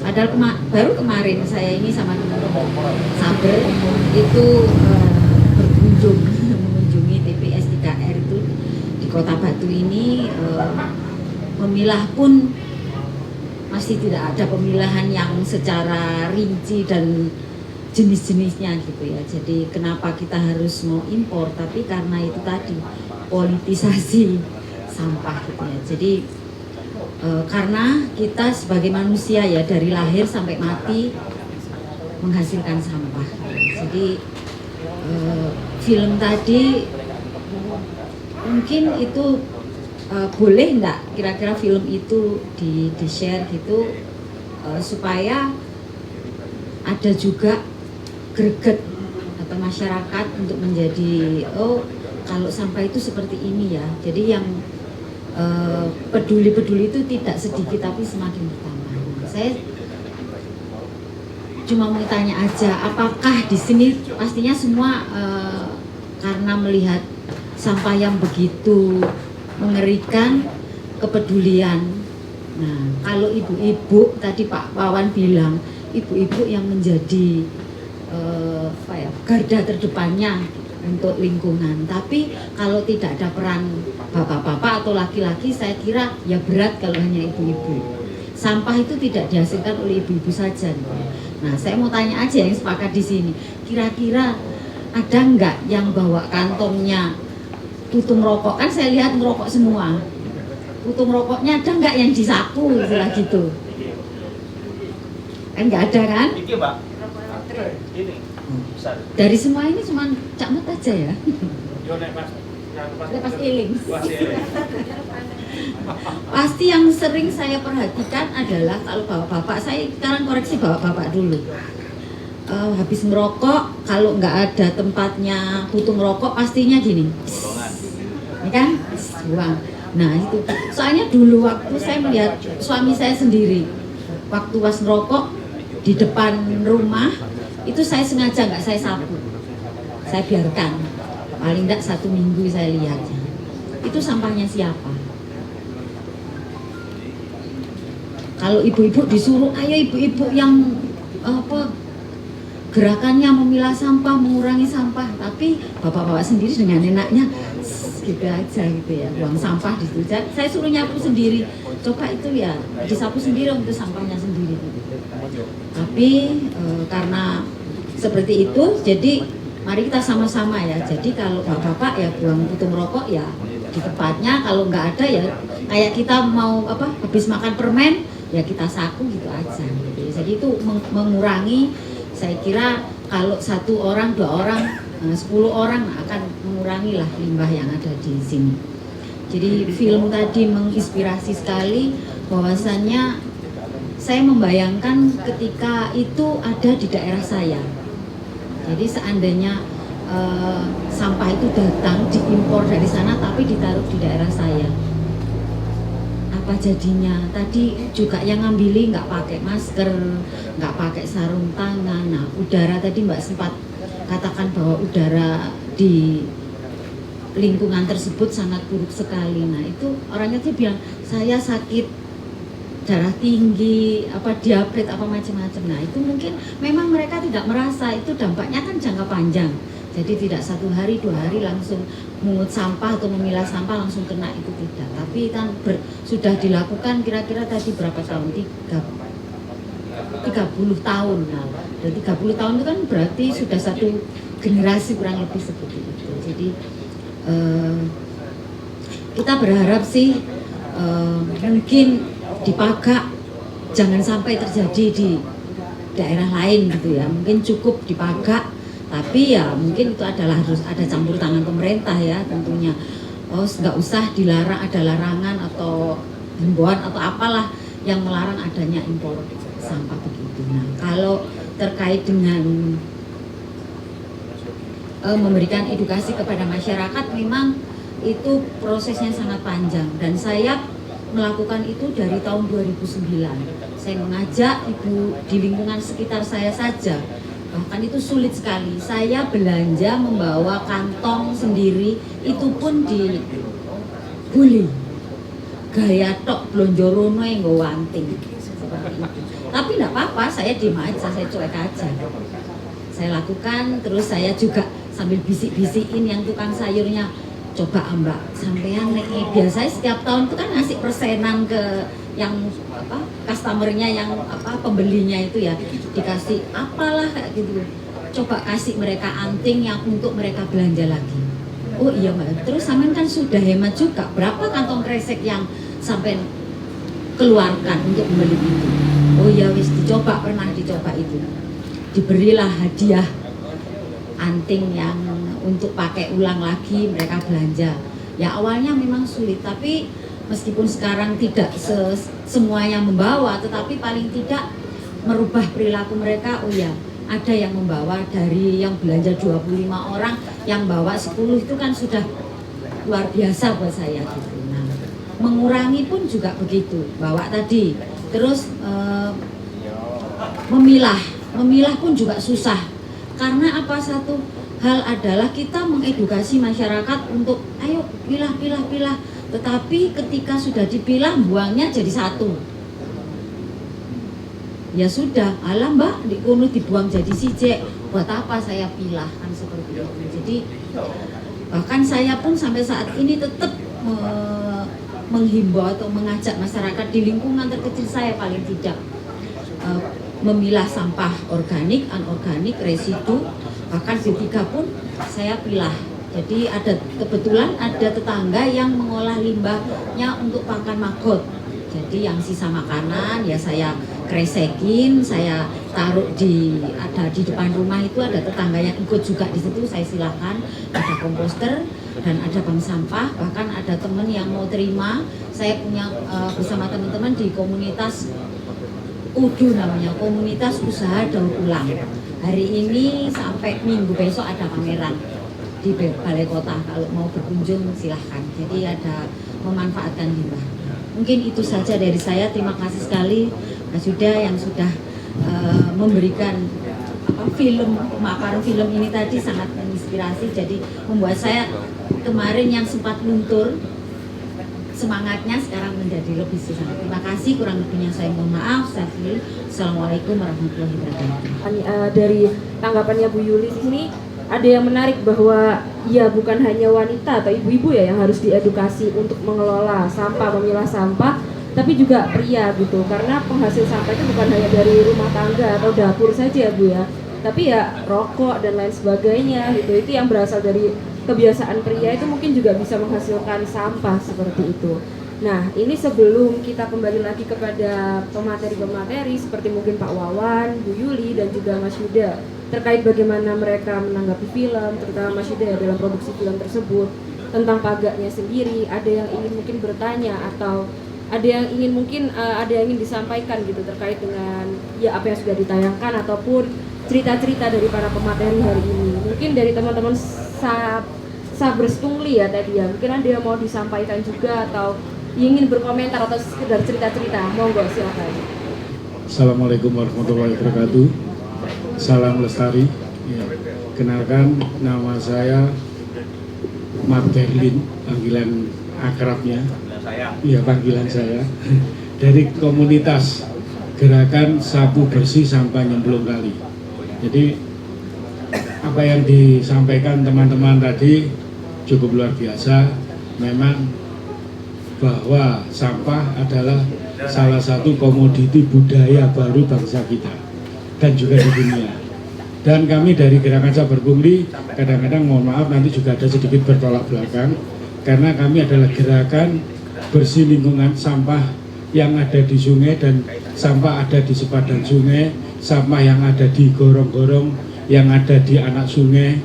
Padahal baru kemarin saya ini sama teman-teman Saber itu mengunjungi TPS 3R itu di Kota Batu ini, memilah pun masih tidak ada pemilahan yang secara rinci dan jenis-jenisnya gitu ya. Jadi kenapa kita harus mau impor, tapi karena itu tadi politisasi sampah gitu ya. Jadi karena kita sebagai manusia ya dari lahir sampai mati menghasilkan sampah. Jadi film tadi mungkin itu boleh nggak kira-kira film itu di share gitu supaya ada juga greget atau masyarakat untuk menjadi kalau sampah itu seperti ini ya. Jadi yang peduli itu tidak sedikit tapi semakin bertambah. Saya cuma mau tanya aja, apakah di sini pastinya semua karena melihat sampah yang begitu mengerikan, kepedulian. Nah, kalau ibu-ibu tadi Pak Wawan bilang, ibu-ibu yang menjadi garda terdepannya untuk lingkungan. Tapi kalau tidak ada peran bapak-bapak atau laki-laki, saya kira ya berat kalau hanya ibu-ibu. Sampah itu tidak dihasilkan oleh ibu-ibu saja. Nah, saya mau tanya aja yang sepakat di sini. Kira-kira ada nggak yang bawa kantongnya tutung rokok? Kan saya lihat ngerokok semua. Tutung rokoknya ada nggak yang disapu gitu? Kan nggak ada kan? Ini Mbak. Ini. Besar. Dari semua ini cuma Cak Mat aja ya? Yo nek pas Pas iling. iya. Pasti yang sering saya perhatikan adalah kalau bapak-bapak, saya sekarang koreksi bapak-bapak dulu. Habis ngerokok, kalau nggak ada tempatnya putung rokok, pastinya gini. Ini kan? Buang. Nah itu, soalnya dulu waktu saya melihat suami saya sendiri, waktu pas ngerokok di depan rumah, itu saya sengaja nggak saya sapu, saya biarkan. Paling nggak 1 minggu saya lihat. Itu sampahnya siapa? Kalau ibu-ibu disuruh, ayo ibu-ibu yang gerakannya memilah sampah, mengurangi sampah, tapi bapak-bapak sendiri dengan enaknya gitu aja gitu ya, buang sampah di situ. Saya suruh nyapu sendiri, coba itu ya disapu sendiri untuk sampahnya sendiri. Tapi karena seperti itu, jadi mari kita sama-sama ya. Jadi kalau bapak-bapak ya buang putung rokok ya di tempatnya, kalau nggak ada ya kayak kita mau habis makan permen ya kita saku gitu aja. Jadi itu mengurangi. Saya kira kalau 1 orang, 2 orang, 10 orang akan mengurangi lah limbah yang ada di sini. Jadi film tadi menginspirasi sekali, bahwasannya saya membayangkan ketika itu ada di daerah saya. Jadi seandainya sampah itu datang diimpor dari sana tapi ditaruh di daerah saya, apa jadinya? Tadi juga yang ngambilin nggak pakai masker, nggak pakai sarung tangan. Nah, udara tadi Mbak sempat katakan bahwa udara di lingkungan tersebut sangat buruk sekali. Nah, itu orangnya tuh bilang saya sakit darah tinggi, diabetes, macam-macam. Nah, itu mungkin memang mereka tidak merasa itu dampaknya kan jangka panjang. Jadi tidak 1 hari 2 hari langsung mungut sampah atau memilah sampah langsung kena, itu tidak. Tapi kan sudah dilakukan kira-kira tadi berapa tahun? 30 tahun. Nah, dan 30 tahun itu kan berarti sudah 1 generasi kurang lebih seperti itu. Jadi kita berharap sih mungkin di Pagak jangan sampai terjadi di daerah lain gitu ya, mungkin cukup di Pagak, tapi ya mungkin itu adalah harus ada campur tangan pemerintah ya tentunya. Nggak usah dilarang, ada larangan atau himbauan atau apalah yang melarang adanya impor sampah begitu. Nah, kalau terkait dengan memberikan edukasi kepada masyarakat, memang itu prosesnya sangat panjang dan saya melakukan itu dari tahun 2009. Saya mengajak ibu di lingkungan sekitar saya saja, bahkan itu sulit sekali. Saya belanja membawa kantong sendiri, itu pun dibully. Gaya tok blonjorono yang gue wanting. Tapi enggak apa-apa, saya diem aja, saya cuek aja. Saya lakukan, terus saya juga sambil bisik-bisikin yang tukang sayurnya, coba Mbak, sampean biasanya setiap tahun itu kan ngasih persenan ke yang customernya, yang pembelinya itu ya, dikasih apalah kayak gitu. Coba kasih mereka anting yang untuk mereka belanja lagi. Oh iya Mbak, terus sampean kan sudah hemat juga, berapa kantong kresek yang sampean keluarkan untuk membeli itu? Oh iya wis dicoba, pernah dicoba itu. Diberilah hadiah anting yang untuk pakai ulang lagi, mereka belanja. Ya awalnya memang sulit, tapi meskipun sekarang tidak semuanya membawa, tetapi paling tidak merubah perilaku mereka. Oh ya, ada yang membawa, dari yang belanja 25 orang, yang bawa 10 itu kan sudah luar biasa buat saya gitu. Nah, mengurangi pun juga begitu, bawa tadi. Terus memilah pun juga susah. Karena apa, satu hal adalah kita mengedukasi masyarakat untuk ayo pilah. Tetapi ketika sudah dipilah, buangnya jadi satu. Ya sudah, alah Mbak, dikono dibuang jadi sijek. Buat apa saya pilah, kan seperti itu. Jadi bahkan saya pun sampai saat ini tetap menghimbau atau mengajak masyarakat di lingkungan terkecil saya paling tidak memilah sampah organik, anorganik, residu, bahkan B3 pun saya pilah. Jadi kebetulan ada tetangga yang mengolah limbahnya untuk pakan maggot. Jadi yang sisa makanan ya saya kresekin, saya taruh ada di depan rumah itu, ada tetangga yang ikut juga di situ, saya silahkan, ada komposter dan ada bank sampah, bahkan ada teman yang mau terima. Saya punya bersama teman-teman di komunitas UDU namanya, komunitas usaha daur ulang. Hari ini sampai minggu besok ada pameran di Balai Kota, kalau mau berkunjung silahkan. Jadi ada memanfaatkan limbah. Mungkin itu saja dari saya. Terima kasih sekali Mas Yuda yang sudah memberikan pemaparan film ini tadi, sangat menginspirasi. Jadi membuat saya kemarin yang sempat luntur semangatnya sekarang menjadi lebih semangat. Terima kasih, kurang lebihnya saya mohon maaf. Assalamualaikum warahmatullahi wabarakatuh. Dari tanggapannya Bu Yuli ini ada yang menarik bahwa ya bukan hanya wanita atau ibu-ibu ya yang harus diedukasi untuk mengelola sampah, memilah sampah, tapi juga pria gitu. Karena penghasil sampah itu bukan hanya dari rumah tangga atau dapur saja Bu ya, tapi ya rokok dan lain sebagainya gitu. Itu yang berasal dari kebiasaan pria, itu mungkin juga bisa menghasilkan sampah seperti itu. Nah, ini sebelum kita kembali lagi kepada pemateri-pemateri seperti mungkin Pak Wawan, Bu Yuli, dan juga Mas Yuda terkait bagaimana mereka menanggapi film, terutama Mas Yuda ya, dalam produksi film tersebut, tentang Pagaknya sendiri. Ada yang ingin mungkin bertanya atau ada yang ingin mungkin ada yang ingin disampaikan gitu terkait dengan ya apa yang sudah ditayangkan ataupun cerita-cerita dari para pemateri hari ini. Mungkin dari teman-teman Sabers Pungli ya tadi ya, mungkin ada yang mau disampaikan juga atau ingin berkomentar atau sekedar cerita-cerita, monggo silakan. Assalamualaikum warahmatullahi wabarakatuh. Salam lestari. Ya. Kenalkan, nama saya Mat Berlin, panggilan akrabnya. Iya, panggilan saya. Dari komunitas Gerakan Sapu Bersih Sampah Nyemplung Kali. Jadi apa yang disampaikan teman-teman tadi cukup luar biasa. Memang bahwa sampah adalah salah satu komoditi budaya baru bangsa kita dan juga di dunia. Dan kami dari Gerakan Sabar Pungli kadang-kadang mohon maaf nanti juga ada sedikit bertolak belakang, karena kami adalah gerakan bersih lingkungan sampah yang ada di sungai dan sampah ada di sepadan sungai, sampah yang ada di gorong-gorong, yang ada di anak sungai,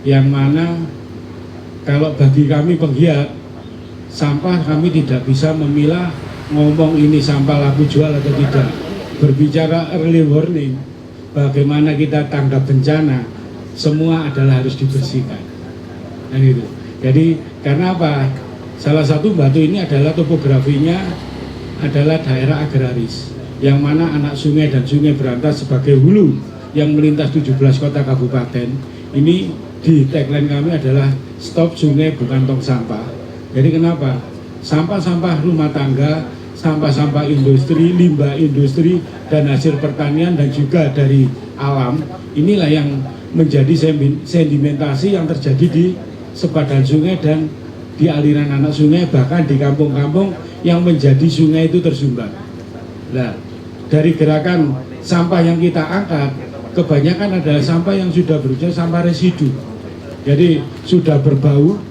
yang mana kalau bagi kami penggiat sampah kami tidak bisa memilah ngomong ini sampah laku jual atau tidak. Berbicara early warning, bagaimana kita tanggap bencana, semua adalah harus dibersihkan. Nah, gitu. Jadi karena apa? Salah satu Batu ini adalah topografinya adalah daerah agraris, yang mana anak sungai dan sungai berantas sebagai hulu yang melintas 17 kota kabupaten. Ini di tagline kami adalah stop sungai bukan tong sampah. Jadi kenapa? Sampah-sampah rumah tangga, sampah-sampah industri, limbah industri, dan hasil pertanian dan juga dari alam, inilah yang menjadi sedimentasi yang terjadi di sepadan sungai dan di aliran anak sungai, bahkan di kampung-kampung yang menjadi sungai itu tersumbat. Nah, dari gerakan sampah yang kita angkat, kebanyakan adalah sampah yang sudah berusia sampah residu. Jadi sudah berbau,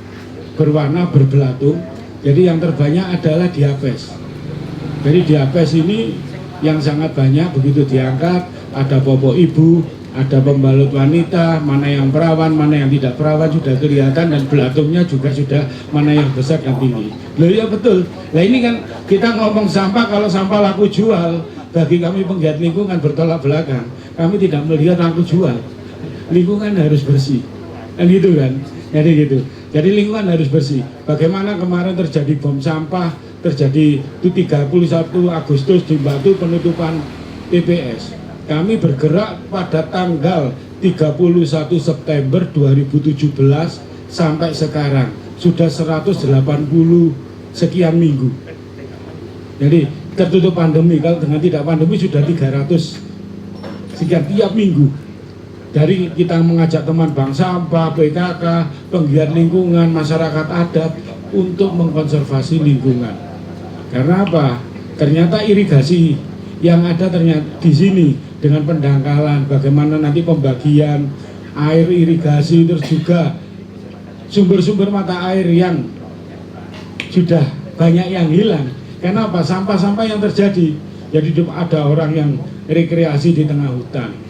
berwarna, berbelatung. Jadi yang terbanyak adalah diapes. Jadi diapes ini yang sangat banyak, begitu diangkat, ada popok ibu, ada pembalut wanita, mana yang perawan, mana yang tidak perawan sudah kelihatan, dan belatungnya juga sudah mana yang besar dan tinggi. Loh ya betul. Nah ini kan kita ngomong sampah, kalau sampah laku jual, bagi kami penggiat lingkungan bertolak belakang. Kami tidak melihat laku jual. Lingkungan harus bersih. Dan gitu kan. Jadi gitu. Jadi lingkungan harus bersih. Bagaimana kemarin terjadi bom sampah, terjadi itu 31 Agustus di Batu penutupan TPS. Kami bergerak pada tanggal 31 September 2017 sampai sekarang sudah 180 sekian minggu. Jadi tertutup pandemi, kalau dengan tidak pandemi sudah 300 sekian tiap minggu. Dari kita mengajak teman bank sampah, PKK, penggiat lingkungan, masyarakat adat untuk mengkonservasi lingkungan. Karena apa? Ternyata irigasi yang ada ternyata di sini dengan pendangkalan, bagaimana nanti pembagian air irigasi, terus juga sumber-sumber mata air yang sudah banyak yang hilang. Karena apa? Sampah-sampah yang terjadi. Jadi ada orang yang rekreasi di tengah hutan.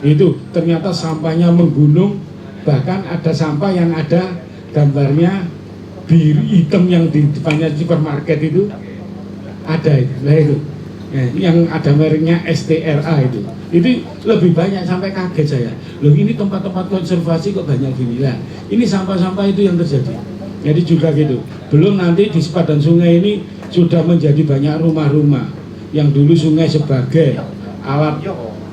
Itu ternyata sampahnya menggunung, bahkan ada sampah yang ada gambarnya biru hitam yang di depannya supermarket itu ada itu. Nah itu. Yang ada mereknya STRA itu lebih banyak, sampai kaget saya. Loh ini tempat-tempat konservasi kok banyak gini lah. Ini sampah-sampah itu yang terjadi. Jadi juga gitu. Belum nanti di sepadan sungai ini sudah menjadi banyak rumah-rumah yang dulu sungai sebagai alat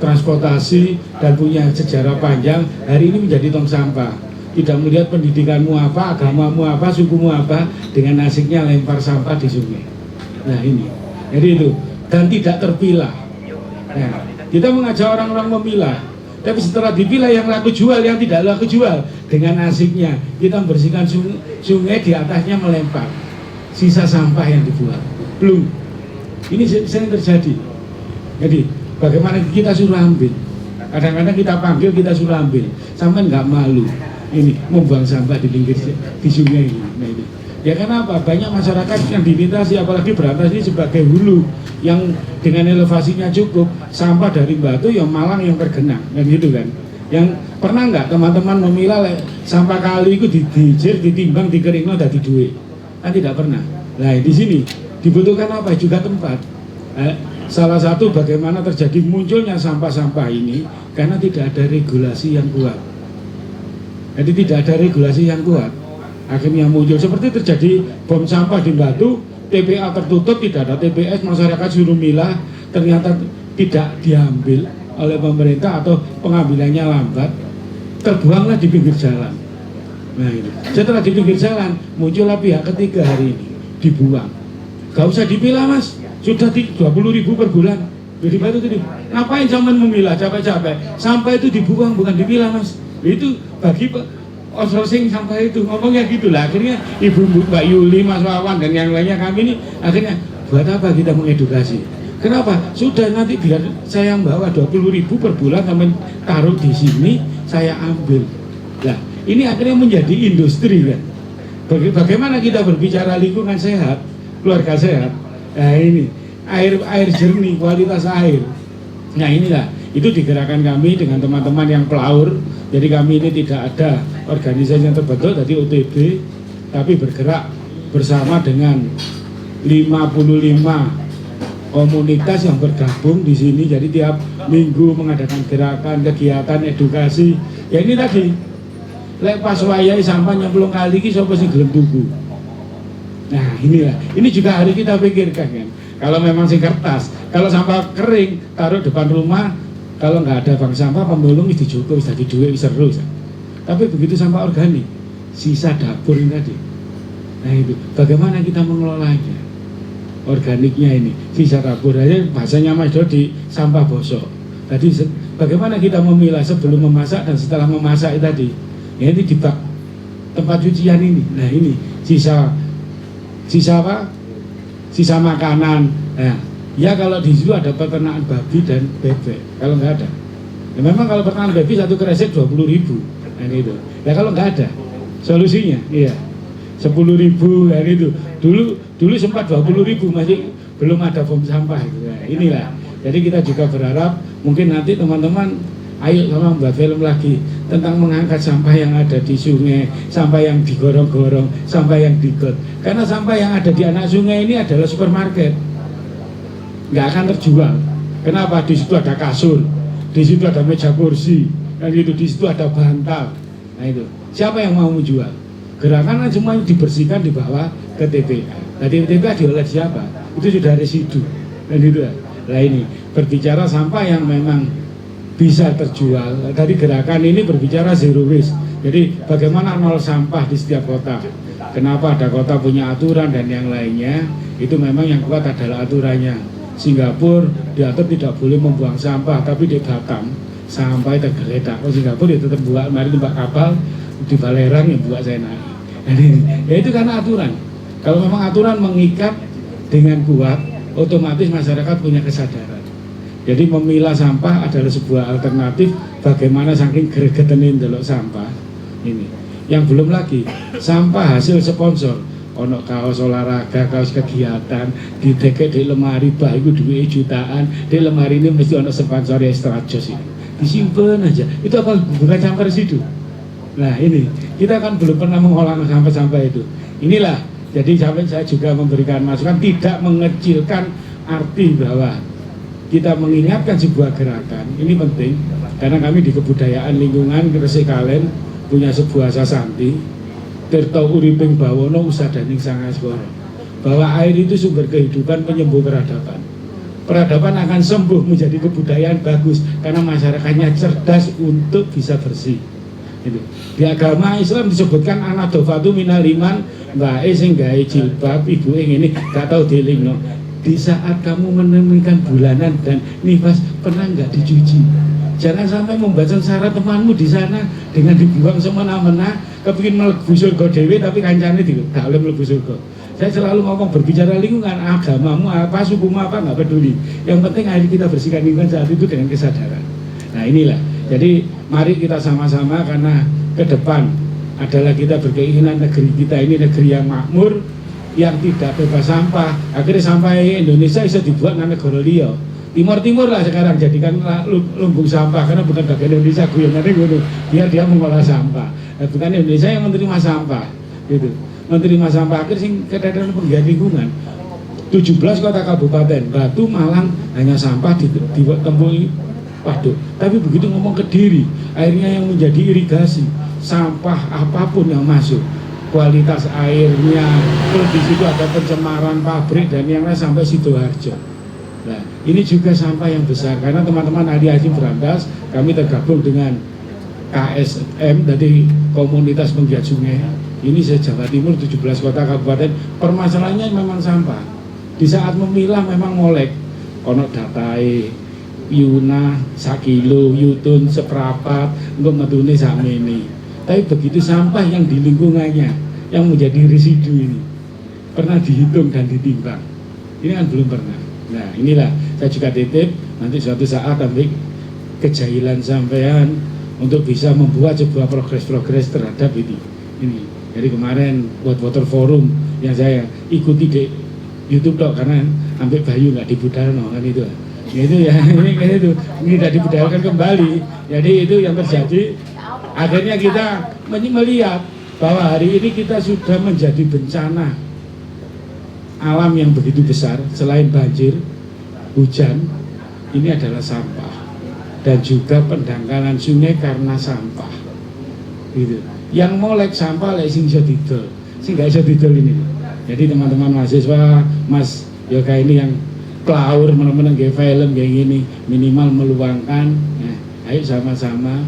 transportasi dan punya sejarah panjang, hari ini menjadi tong sampah. Tidak melihat pendidikanmu apa, agamamu apa, sukumu apa, dengan asiknya lempar sampah di sungai. Nah ini, jadi itu. Dan tidak terpilah. Nah, kita mengajak orang-orang memilah, tapi setelah dipilah yang laku jual, yang tidak laku jual, dengan asiknya kita membersihkan sungai, di atasnya melempar sisa sampah yang dibuat. Belum. Ini sering terjadi. Jadi bagaimana kita suruh ambil? Kadang-kadang kita panggil, kita suruh ambil. Sampai nggak malu ini membuang sampah di pinggir di sungai ini. Nah, itu. Ya karena apa? Banyak masyarakat yang dilintasi, apalagi berantas ini sebagai hulu yang dengan elevasinya cukup, sampah dari Batu yang Malang yang tergenang, dan gitu kan. Yang pernah nggak teman-teman memilah sampah kali itu dijir, ditimbang, dikeringno dadi duit? Kan tidak pernah. Nah di sini dibutuhkan apa? Juga tempat. Salah satu bagaimana terjadi munculnya sampah-sampah ini karena tidak ada regulasi yang kuat. Jadi tidak ada regulasi yang kuat. Akhirnya muncul seperti terjadi bom sampah di Batu, TPA tertutup, tidak ada TPS, masyarakat suruh milah, ternyata tidak diambil oleh pemerintah atau pengambilannya lambat, terbuanglah di pinggir jalan. Nah ini. Setelah di pinggir jalan muncullah pihak ketiga hari ini, dibuang. Gak usah dipilah mas, sudah 20.000 per bulan. Jadi Batu tadi, ngapain zaman memilah capek-capek? Sampah itu dibuang bukan dipilah mas. Itu bagi outsourcing sampah itu, ngomongnya gitulah. Akhirnya Ibu Mbak Yuli, Mas Wawan dan yang lainnya, kami ini akhirnya buat apa kita mengedukasi? Kenapa? Sudah nanti biar saya bawa 20.000 per bulan, sampai taruh di sini, saya ambil. Nah, ini akhirnya menjadi industri kan. Bagaimana kita berbicara lingkungan sehat, keluarga sehat? Nah ini air jernih, kualitas air. Nah inilah, itu digerakkan kami dengan teman-teman yang pelaur. Jadi kami ini tidak ada organisasi yang terbentuk, jadi OTB, tapi bergerak bersama dengan 55 komunitas yang bergabung di sini. Jadi tiap minggu mengadakan gerakan, kegiatan, edukasi. Ya ini tadi, lek pas wayahe sampah nyemplung kali iki sapa sing gelem tuku. Nah inilah, ini juga harus kita pikirkan kan. Kalau memang sing kertas, kalau sampah kering taruh depan rumah, kalau nggak ada bank sampah pemulung itu cukup, bisa duit, bisa seru. Tapi begitu sampah organik, sisa dapur ini tadi. Nah itu, bagaimana kita mengelolanya? Organiknya ini, sisa dapur aja bahasanya Mas Dodi, sampah bosok. Tadi bagaimana kita memilah sebelum memasak dan setelah memasak itu tadi. Ya ini di bak tempat cucian ini. Nah ini sisa apa? Sisa makanan. Nah, ya kalau di situ ada peternakan babi dan bebek. Kalau nggak ada, ya memang kalau peternakan babi satu kresek 20.000. Nah itu. Ya kalau nggak ada, solusinya, iya 10.000 dan itu. Dulu sempat 20.000 masih belum ada bom sampah. Nah, inilah. Jadi kita juga berharap mungkin nanti teman-teman ayo sama buat film lagi tentang mengangkat sampah yang ada di sungai, sampah yang digorong-gorong, sampah yang digot. Karena sampah yang ada di anak sungai ini adalah supermarket, nggak akan terjual. Kenapa? Di situ ada kasur, di situ ada meja kursi, dan itu di situ ada bantal. Nah itu, siapa yang mau menjual? Gerakan semua dibersihkan dibawa ke TPA. Nah TPA diolah siapa? Itu sudah residu. Dan itu, nah ini berbicara sampah yang memang bisa terjual. Dari gerakan ini berbicara zero waste. Jadi bagaimana nol sampah di setiap kota. Kenapa ada kota punya aturan dan yang lainnya? Itu memang yang kuat adalah aturannya. Singapura diatur tidak boleh membuang sampah, tapi di Batam sampai tergeletak. Oh Singapura dia tetap buat, mari numpak kapal di Balerang yang buat saya naik. Jadi, ya itu karena aturan. Kalau memang aturan mengikat dengan kuat, otomatis masyarakat punya kesadaran. Jadi memilah sampah adalah sebuah alternatif. Bagaimana saking gregetenin delok sampah ini. Yang belum lagi sampah hasil sponsor. Ono kaos olahraga, kaos kegiatan, dideket di lemari bah itu duit jutaan. Di lemari ini mesti ono sponsor extra jos ini. Disimpan aja. Itu apa bukan sampah residu? Nah ini kita kan belum pernah mengolah sampah-sampah itu. Inilah jadi sampai saya juga memberikan masukan, tidak mengecilkan arti bahwa kita mengingatkan sebuah gerakan ini penting karena kami di kebudayaan lingkungan Gresik Kalen punya sebuah sasanti Tirta Uriping Bawono Usadaning Sangaskara bahwa air itu sumber kehidupan, penyembuh peradaban. Peradaban akan sembuh menjadi kebudayaan bagus karena masyarakatnya cerdas untuk bisa bersih. Itu. Di agama Islam disebutkan anadofatu minal iman, mbak sing gawe jilbab, ibu ini gak tahu dilingno. Di saat kamu menemukan bulanan dan nifas pernah nggak dicuci? Jangan sampai membaca syarat temanmu di sana dengan dibuang semena-mena, kepingin mlebu surga dhewe tapi kancane gak oleh mlebu surga. Saya selalu ngomong berbicara lingkungan, agamamu apa, sukumu apa nggak peduli. Yang penting ayo kita bersihkan lingkungan saat itu dengan kesadaran. Nah inilah. Jadi mari kita sama-sama karena ke depan adalah kita berkeinginan negeri kita ini negeri yang makmur, yang tidak bebas sampah. Akhirnya sampah Indonesia bisa dibuat dengan negara liya. Timur lah sekarang jadikan lumbung sampah karena bukan bagian Indonesia guyonannya gitu. Biar dia mengolah sampah. Bukan Indonesia yang menerima sampah, gitu. Menerima sampah akhir sing kedatangan penggiat lingkungan. 17 kota kabupaten Batu, Malang hanya sampah ditemui waduk. Tapi begitu ngomong ke Kediri, airnya yang menjadi irigasi, sampah apapun yang masuk, kualitas airnya, terus di situ ada pencemaran pabrik dan yang lain sampai Sidoarjo. Nah, ini juga sampah yang besar karena teman-teman ahli Haji Berantas, kami tergabung dengan KSM dari Komunitas Penggiat Sungai. Ini se-Jawa Timur 17 kota kabupaten, permasalahannya memang sampah. Di saat memilah memang molek, kono datai Yuna, sakilo, Yutun, seprapat, untuk metune sakmene. Tapi begitu sampah yang di lingkungannya, yang menjadi residu ini, pernah dihitung dan ditimbang. Ini kan belum pernah. Nah inilah, saya juga titip, nanti suatu saat ambil kejahilan sampean untuk bisa membuat sebuah progres terhadap ini. Jadi kemarin buat water forum yang saya ikuti di YouTube dok, karena sampai Bayu nggak dibudalno kan itu. Itu ya ini tidak dibudalkan kembali. Jadi itu yang terjadi. Akhirnya kita melihat bahwa hari ini kita sudah menjadi bencana alam yang begitu besar. Selain banjir, hujan, ini adalah sampah dan juga pendangkalan sungai karena sampah. Gitu. Yang molek sampah lek sing iso didol, sing gak iso didol ini. Jadi teman-teman mahasiswa, Mas Yoga ini yang pelaur meneng-meneng kayak film kayak gini, minimal meluangkan. Nah, ayo sama-sama.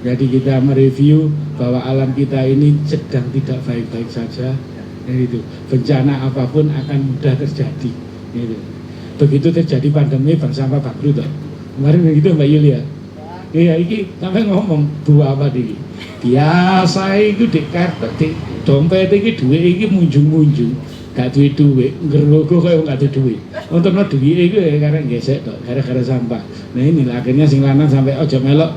Jadi kita mereview bahwa alam kita ini sedang tidak baik-baik saja. Itu bencana apapun akan mudah terjadi. Gitu. Begitu terjadi pandemi bank sampah bangkrut. Kemarin begitu Mbak Yulia. Iya, ini sampai ngomong buah apa nih? Biasa itu di kartu, di dompet ini duit ini munjung-munjung, gak duit, ngerogoh kayak gak duit. Untuk no duit itu ya karena gesek tuh, gara-gara sampah. Nah ini akhirnya sing lanang sampai ojo melok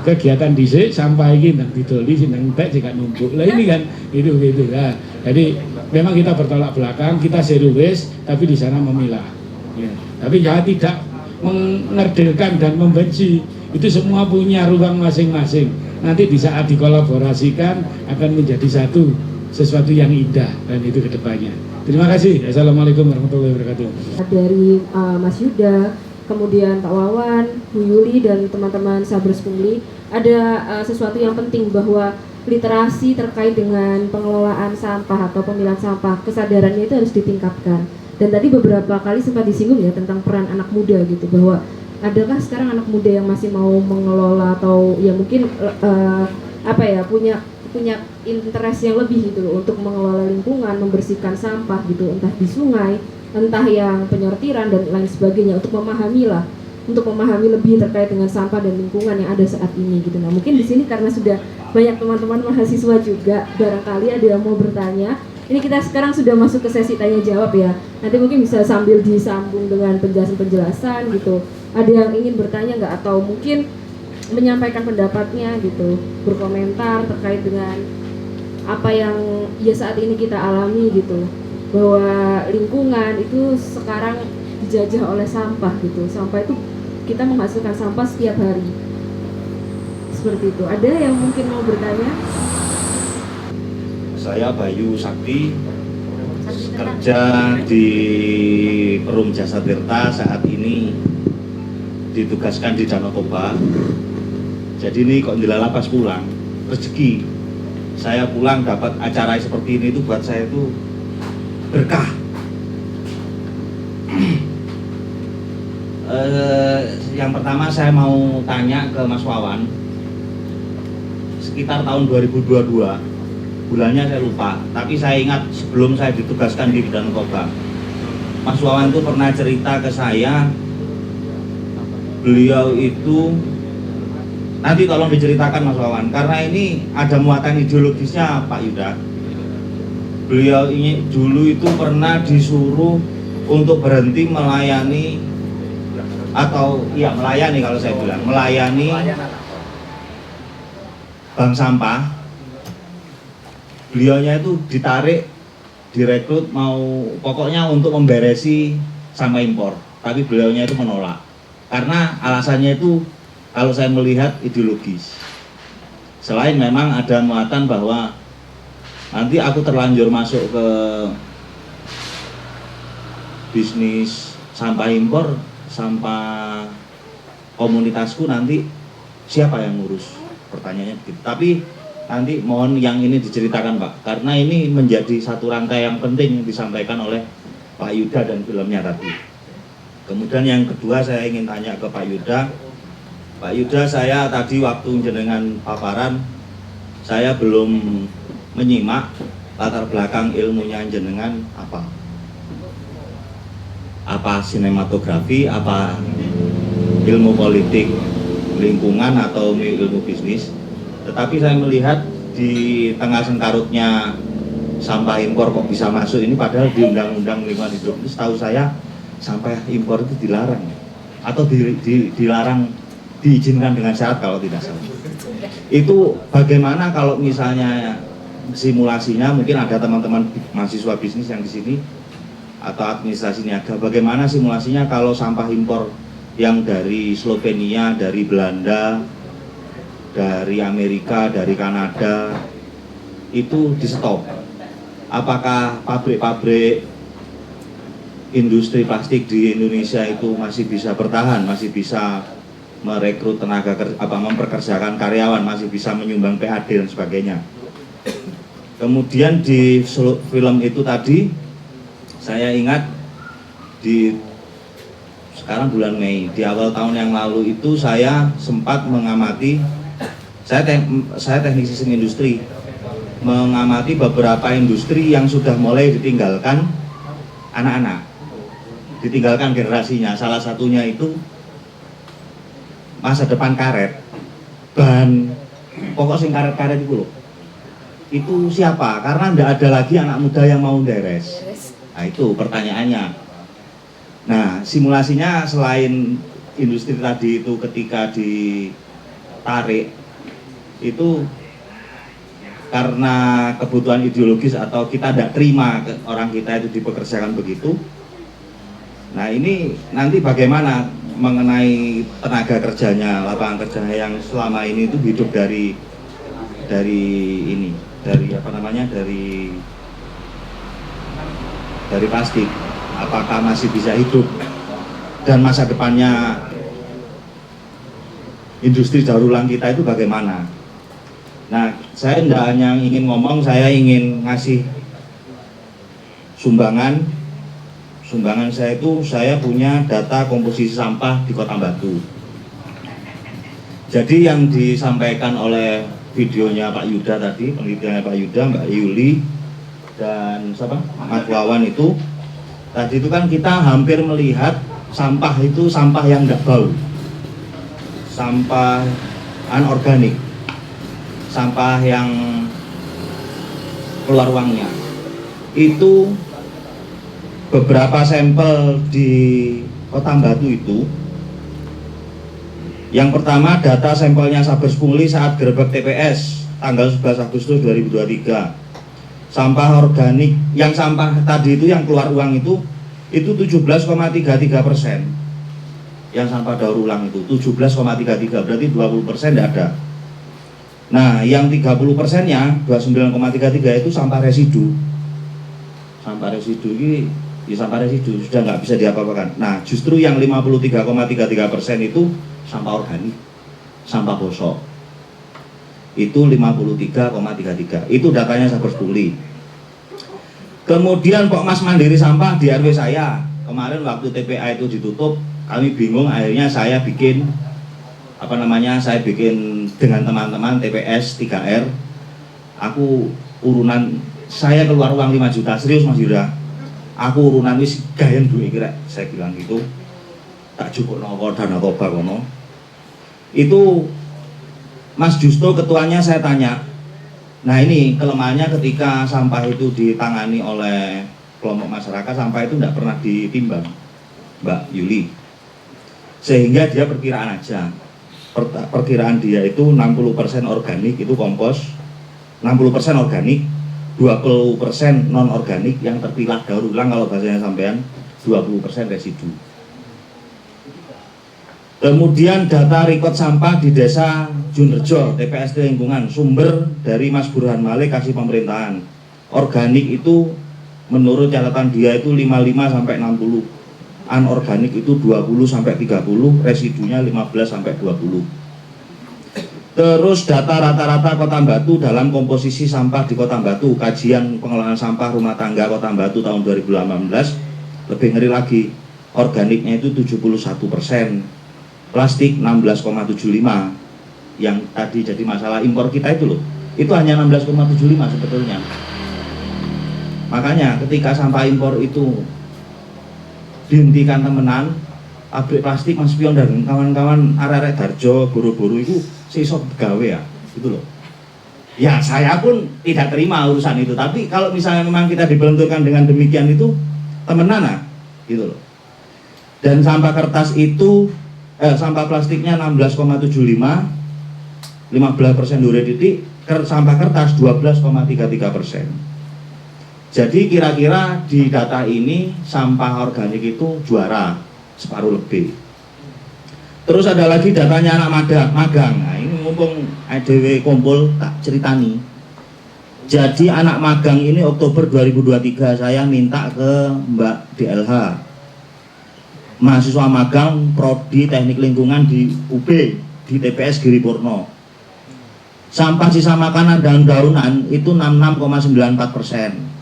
kegiatan dhisik sampah ini nang didoli sing nang entek jika numpuk. Lah ini kan itu gitu lah. Jadi memang kita bertolak belakang, kita serius, tapi di sana memilah. Ya. Tapi ya tidak mengerdilkan dan membenci. Itu semua punya ruang masing-masing. Nanti di saat dikolaborasikan akan menjadi sesuatu yang indah dan itu kedepannya. Terima kasih. Assalamualaikum warahmatullahi wabarakatuh. Dari Mas Yuda, kemudian Pak Wawan, Bu Yuli dan teman-teman Sabers Pungli, ada sesuatu yang penting bahwa literasi terkait dengan pengelolaan sampah atau pemilahan sampah, kesadarannya itu harus ditingkatkan. Dan tadi beberapa kali sempat disinggung ya tentang peran anak muda gitu, bahwa adakah sekarang anak muda yang masih mau mengelola atau ya mungkin punya interest yang lebih gitu loh untuk mengelola lingkungan, membersihkan sampah gitu, entah di sungai, entah yang penyortiran dan lain sebagainya, untuk memahami lebih terkait dengan sampah dan lingkungan yang ada saat ini gitu. Nah, mungkin di sini karena sudah banyak teman-teman mahasiswa juga, barangkali ada yang mau bertanya. Ini kita sekarang sudah masuk ke sesi tanya jawab ya. Nanti mungkin bisa sambil disambung dengan penjelasan-penjelasan gitu. Ada yang ingin bertanya nggak, atau mungkin menyampaikan pendapatnya gitu, berkomentar terkait dengan apa yang ya saat ini kita alami gitu, bahwa lingkungan itu sekarang dijajah oleh sampah gitu. Sampah itu kita menghasilkan sampah setiap hari. Seperti itu. Ada yang mungkin mau bertanya? Saya Bayu Sakti, kerja di Perum Jasa Tirta, saat ini ditugaskan di Danau Toba. Jadi ini kok dilala pas pulang, rezeki. Saya pulang dapat acara seperti ini itu buat saya itu berkah. Yang pertama saya mau tanya ke Mas Wawan, sekitar tahun 2022, bulannya saya lupa, tapi saya ingat sebelum saya ditugaskan di Danau Toba, Mas Wawan itu pernah cerita ke saya, beliau itu, nanti tolong diceritakan Mas Wawan, karena ini ada muatan ideologisnya Pak Yuda. Beliau ini dulu itu pernah disuruh untuk berhenti melayani, atau ya melayani, kalau saya bilang melayani bank sampah. Beliaunya itu ditarik, direkrut, mau pokoknya untuk memberesi sampah impor, tapi beliaunya itu menolak karena alasannya itu kalau saya melihat ideologis. Selain memang ada muatan bahwa nanti aku terlanjur masuk ke bisnis sampah impor, sampah komunitasku nanti siapa yang ngurus, pertanyaannya begitu. Tapi nanti mohon yang ini diceritakan Pak, karena ini menjadi satu rangkai yang penting yang disampaikan oleh Pak Yuda dan filmnya tadi. Kemudian yang kedua saya ingin tanya ke Pak Yuda. Pak Yuda, saya tadi waktu jenengan paparan, saya belum menyimak latar belakang ilmunya jenengan apa. Apa sinematografi, apa ilmu politik lingkungan, atau ilmu bisnis. Tetapi saya melihat di tengah sengkarutnya sampah impor kok bisa masuk ini, padahal di Undang-Undang Lingkungan Hidup itu setahu saya sampah impor itu dilarang atau dilarang, diizinkan dengan syarat kalau tidak salah. Itu bagaimana kalau misalnya simulasinya, mungkin ada teman-teman mahasiswa bisnis yang di sini atau administrasi niaga, bagaimana simulasinya kalau sampah impor yang dari Slovenia, dari Belanda, dari Amerika, dari Kanada itu di stop. Apakah pabrik-pabrik industri plastik di Indonesia itu masih bisa bertahan, masih bisa merekrut tenaga kerja, memperkerjakan karyawan, masih bisa menyumbang PAD dan sebagainya. Kemudian di film itu tadi saya ingat sekarang bulan Mei, di awal tahun yang lalu itu saya sempat mengamati, saya teknik sistem industri, mengamati beberapa industri yang sudah mulai ditinggalkan anak-anak, ditinggalkan generasinya. Salah satunya itu masa depan karet, bahan pokok sing karet-karet itu loh. Itu siapa? Karena tidak ada lagi anak muda yang mau deres. Nah itu pertanyaannya. Nah simulasinya selain industri tadi itu ketika ditarik itu karena kebutuhan ideologis atau kita tidak terima orang kita itu dipekerjakan begitu. Nah ini nanti bagaimana mengenai tenaga kerjanya, lapangan kerja yang selama ini itu hidup dari plastik, apakah masih bisa hidup dan masa depannya industri daur ulang kita itu bagaimana. Nah saya tidak hanya ingin ngomong, saya ingin ngasih sumbangan saya itu, saya punya data komposisi sampah di Kota Batu. Jadi yang disampaikan oleh videonya Pak Yuda tadi, penelitiannya Pak Yuda, Mbak Yuli, dan Mas Wawan itu, tadi itu kan kita hampir melihat sampah itu sampah yang nggak bau, sampah anorganik, sampah yang keluar uangnya. Itu beberapa sampel di Kota Batu itu, yang pertama data sampelnya Sabers Pungli saat gerbek TPS tanggal 11 Agustus 2023. Sampah organik, yang sampah tadi itu yang keluar uang itu 17,33%. Yang sampah daur ulang itu 17,33, berarti 20% tidak ada. Nah yang 30%-nya 29,33 itu sampah residu. Sampah residu ini sampah residu sudah nggak bisa diapa-apakan. Nah justru yang 53,33% itu sampah organik, sampah bosok itu 53,33. Itu datanya Sabers Pungli. Kemudian Pokmas Mandiri Sampah di RW saya kemarin waktu TPA itu ditutup, kami bingung, akhirnya saya bikin saya bikin dengan teman-teman TPS 3R. Aku urunan, saya keluar uang 5 juta, serius Mas Yuda. Aku urunan wis gayen duwe kira, saya bilang gitu. Tak cukup nopo dana toba kono. Itu Mas Justo ketuanya saya tanya. Nah ini kelemahannya ketika sampah itu ditangani oleh kelompok masyarakat, sampah itu tidak pernah ditimbang, Mbak Yuli. Sehingga dia perkiraan aja. Perkiraan dia itu 60% organik itu kompos, 60% organik, 20% non organik yang terpilah daur ulang, kalau bahasanya sampean 20% residu. Kemudian data rekod sampah di desa Junrejo, TPS lingkungan, sumber dari Mas Burhan Malik kasih pemerintahan. Organik itu menurut catatan dia itu 55 sampai 60. Anorganik itu 20 sampai 30, residunya 15 sampai 20. Terus data rata-rata Kota Batu dalam komposisi sampah di Kota Batu, kajian pengelolaan sampah rumah tangga Kota Batu tahun 2018, lebih ngeri lagi, organiknya itu 71%. Plastik 16,75, yang tadi jadi masalah impor kita itu loh, itu hanya 16,75 sebetulnya. Makanya ketika sampah impor itu dihentikan temenan, pabrik plastik Mas Pion dan kawan-kawan arek-arek Darjo, Boro-Boro itu sesok gawe ya, gitu loh. Ya saya pun tidak terima urusan itu, tapi kalau misalnya memang kita dibenturkan dengan demikian itu temenan lah, gitu loh. Dan sampah kertas itu sampah plastiknya 16,75, 15% dure titik, sampah kertas 12,33%. Jadi kira-kira di data ini sampah organik itu juara separuh lebih. Terus ada lagi datanya anak magang. Nah, ini mumpung IDW kumpul tak ceritani. Jadi anak magang ini Oktober 2023 saya minta ke Mbak DLH, mahasiswa magang Prodi Teknik Lingkungan di UB, di TPS Giripurno. Sampah sisa makanan dan daunan itu 66,94%.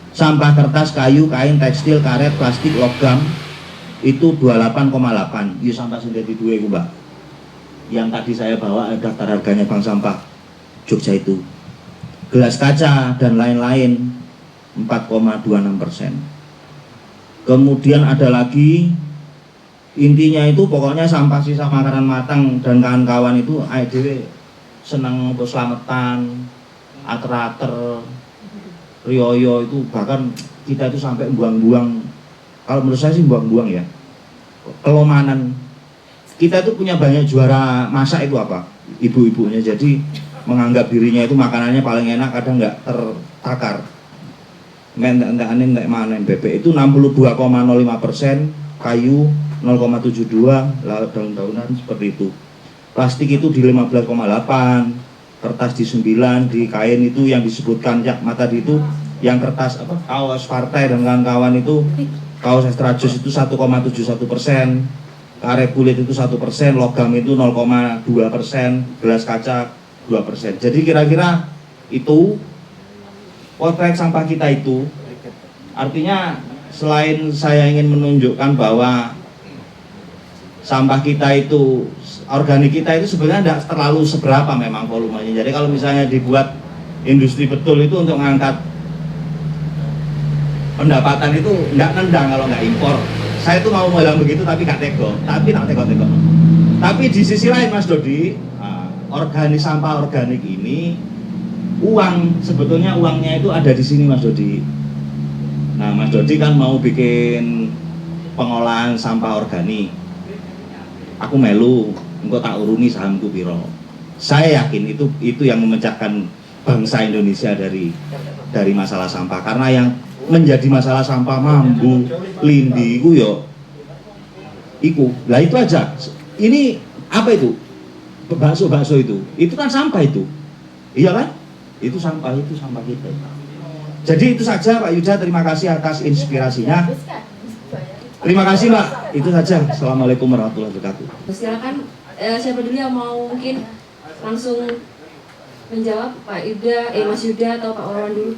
Sampah kertas, kayu, kain, tekstil, karet, plastik, logam itu 28,8. Itu sampah sendiri dua itu, Mbak. Yang tadi saya bawa daftar harganya Bank Sampah Jogja itu. Gelas kaca dan lain-lain 4,26%. Kemudian ada lagi, intinya itu pokoknya sampah sisa makanan matang dan kawan-kawan itu IDW senang selamatan, ater-ater, rioyo itu, bahkan kita itu sampai buang-buang, kalau menurut saya sih buang-buang ya, kelomanan. Kita itu punya banyak juara masak itu apa? Ibu-ibunya, jadi menganggap dirinya itu makanannya paling enak, kadang nggak tertakar. Mentek-entekanin entek manen bebek itu 62,05%, kayu 0,72, lalu daun-daunan seperti itu. Plastik itu di 15,8, kertas di 9, di kain itu yang disebutkan Cak Mata itu, yang kertas apa? Kaos partai dan kawan-kawan itu, kaos Extra Jus itu 1,71%, karet kulit itu 1%, logam itu 0,2%, gelas kaca 2%. Jadi kira-kira itu potret sampah kita itu. Artinya selain saya ingin menunjukkan bahwa sampah kita itu, organik kita itu sebenarnya tidak terlalu seberapa memang volumenya. Jadi kalau misalnya dibuat industri betul itu untuk mengangkat pendapatan itu nggak nendang kalau nggak impor. Saya tuh mau bilang begitu tapi nggak tego, tapi tak tego-tego. Tapi di sisi lain Mas Dodi, organik sampah organik ini uang, sebetulnya uangnya itu ada di sini Mas Dodi. Nah Mas Dodi kan mau bikin pengolahan sampah organik. Aku melu, engkau tak uruni sahamku piro. Saya yakin itu yang memecahkan bangsa Indonesia dari masalah sampah. Karena yang menjadi masalah sampah mambu, lindi, iku yo, iku. Lah itu aja. Ini apa itu? Bakso itu kan sampah itu. Iya kan? Itu sampah kita. Jadi itu saja Pak Yuda, terima kasih atas inspirasinya. Terima kasih Mbak, itu saja. Assalamualaikum warahmatullahi wabarakatuh. Silakan siapa dulu yang mau mungkin langsung menjawab, Pak Yuda, Mas Yuda atau Pak Wawan dulu.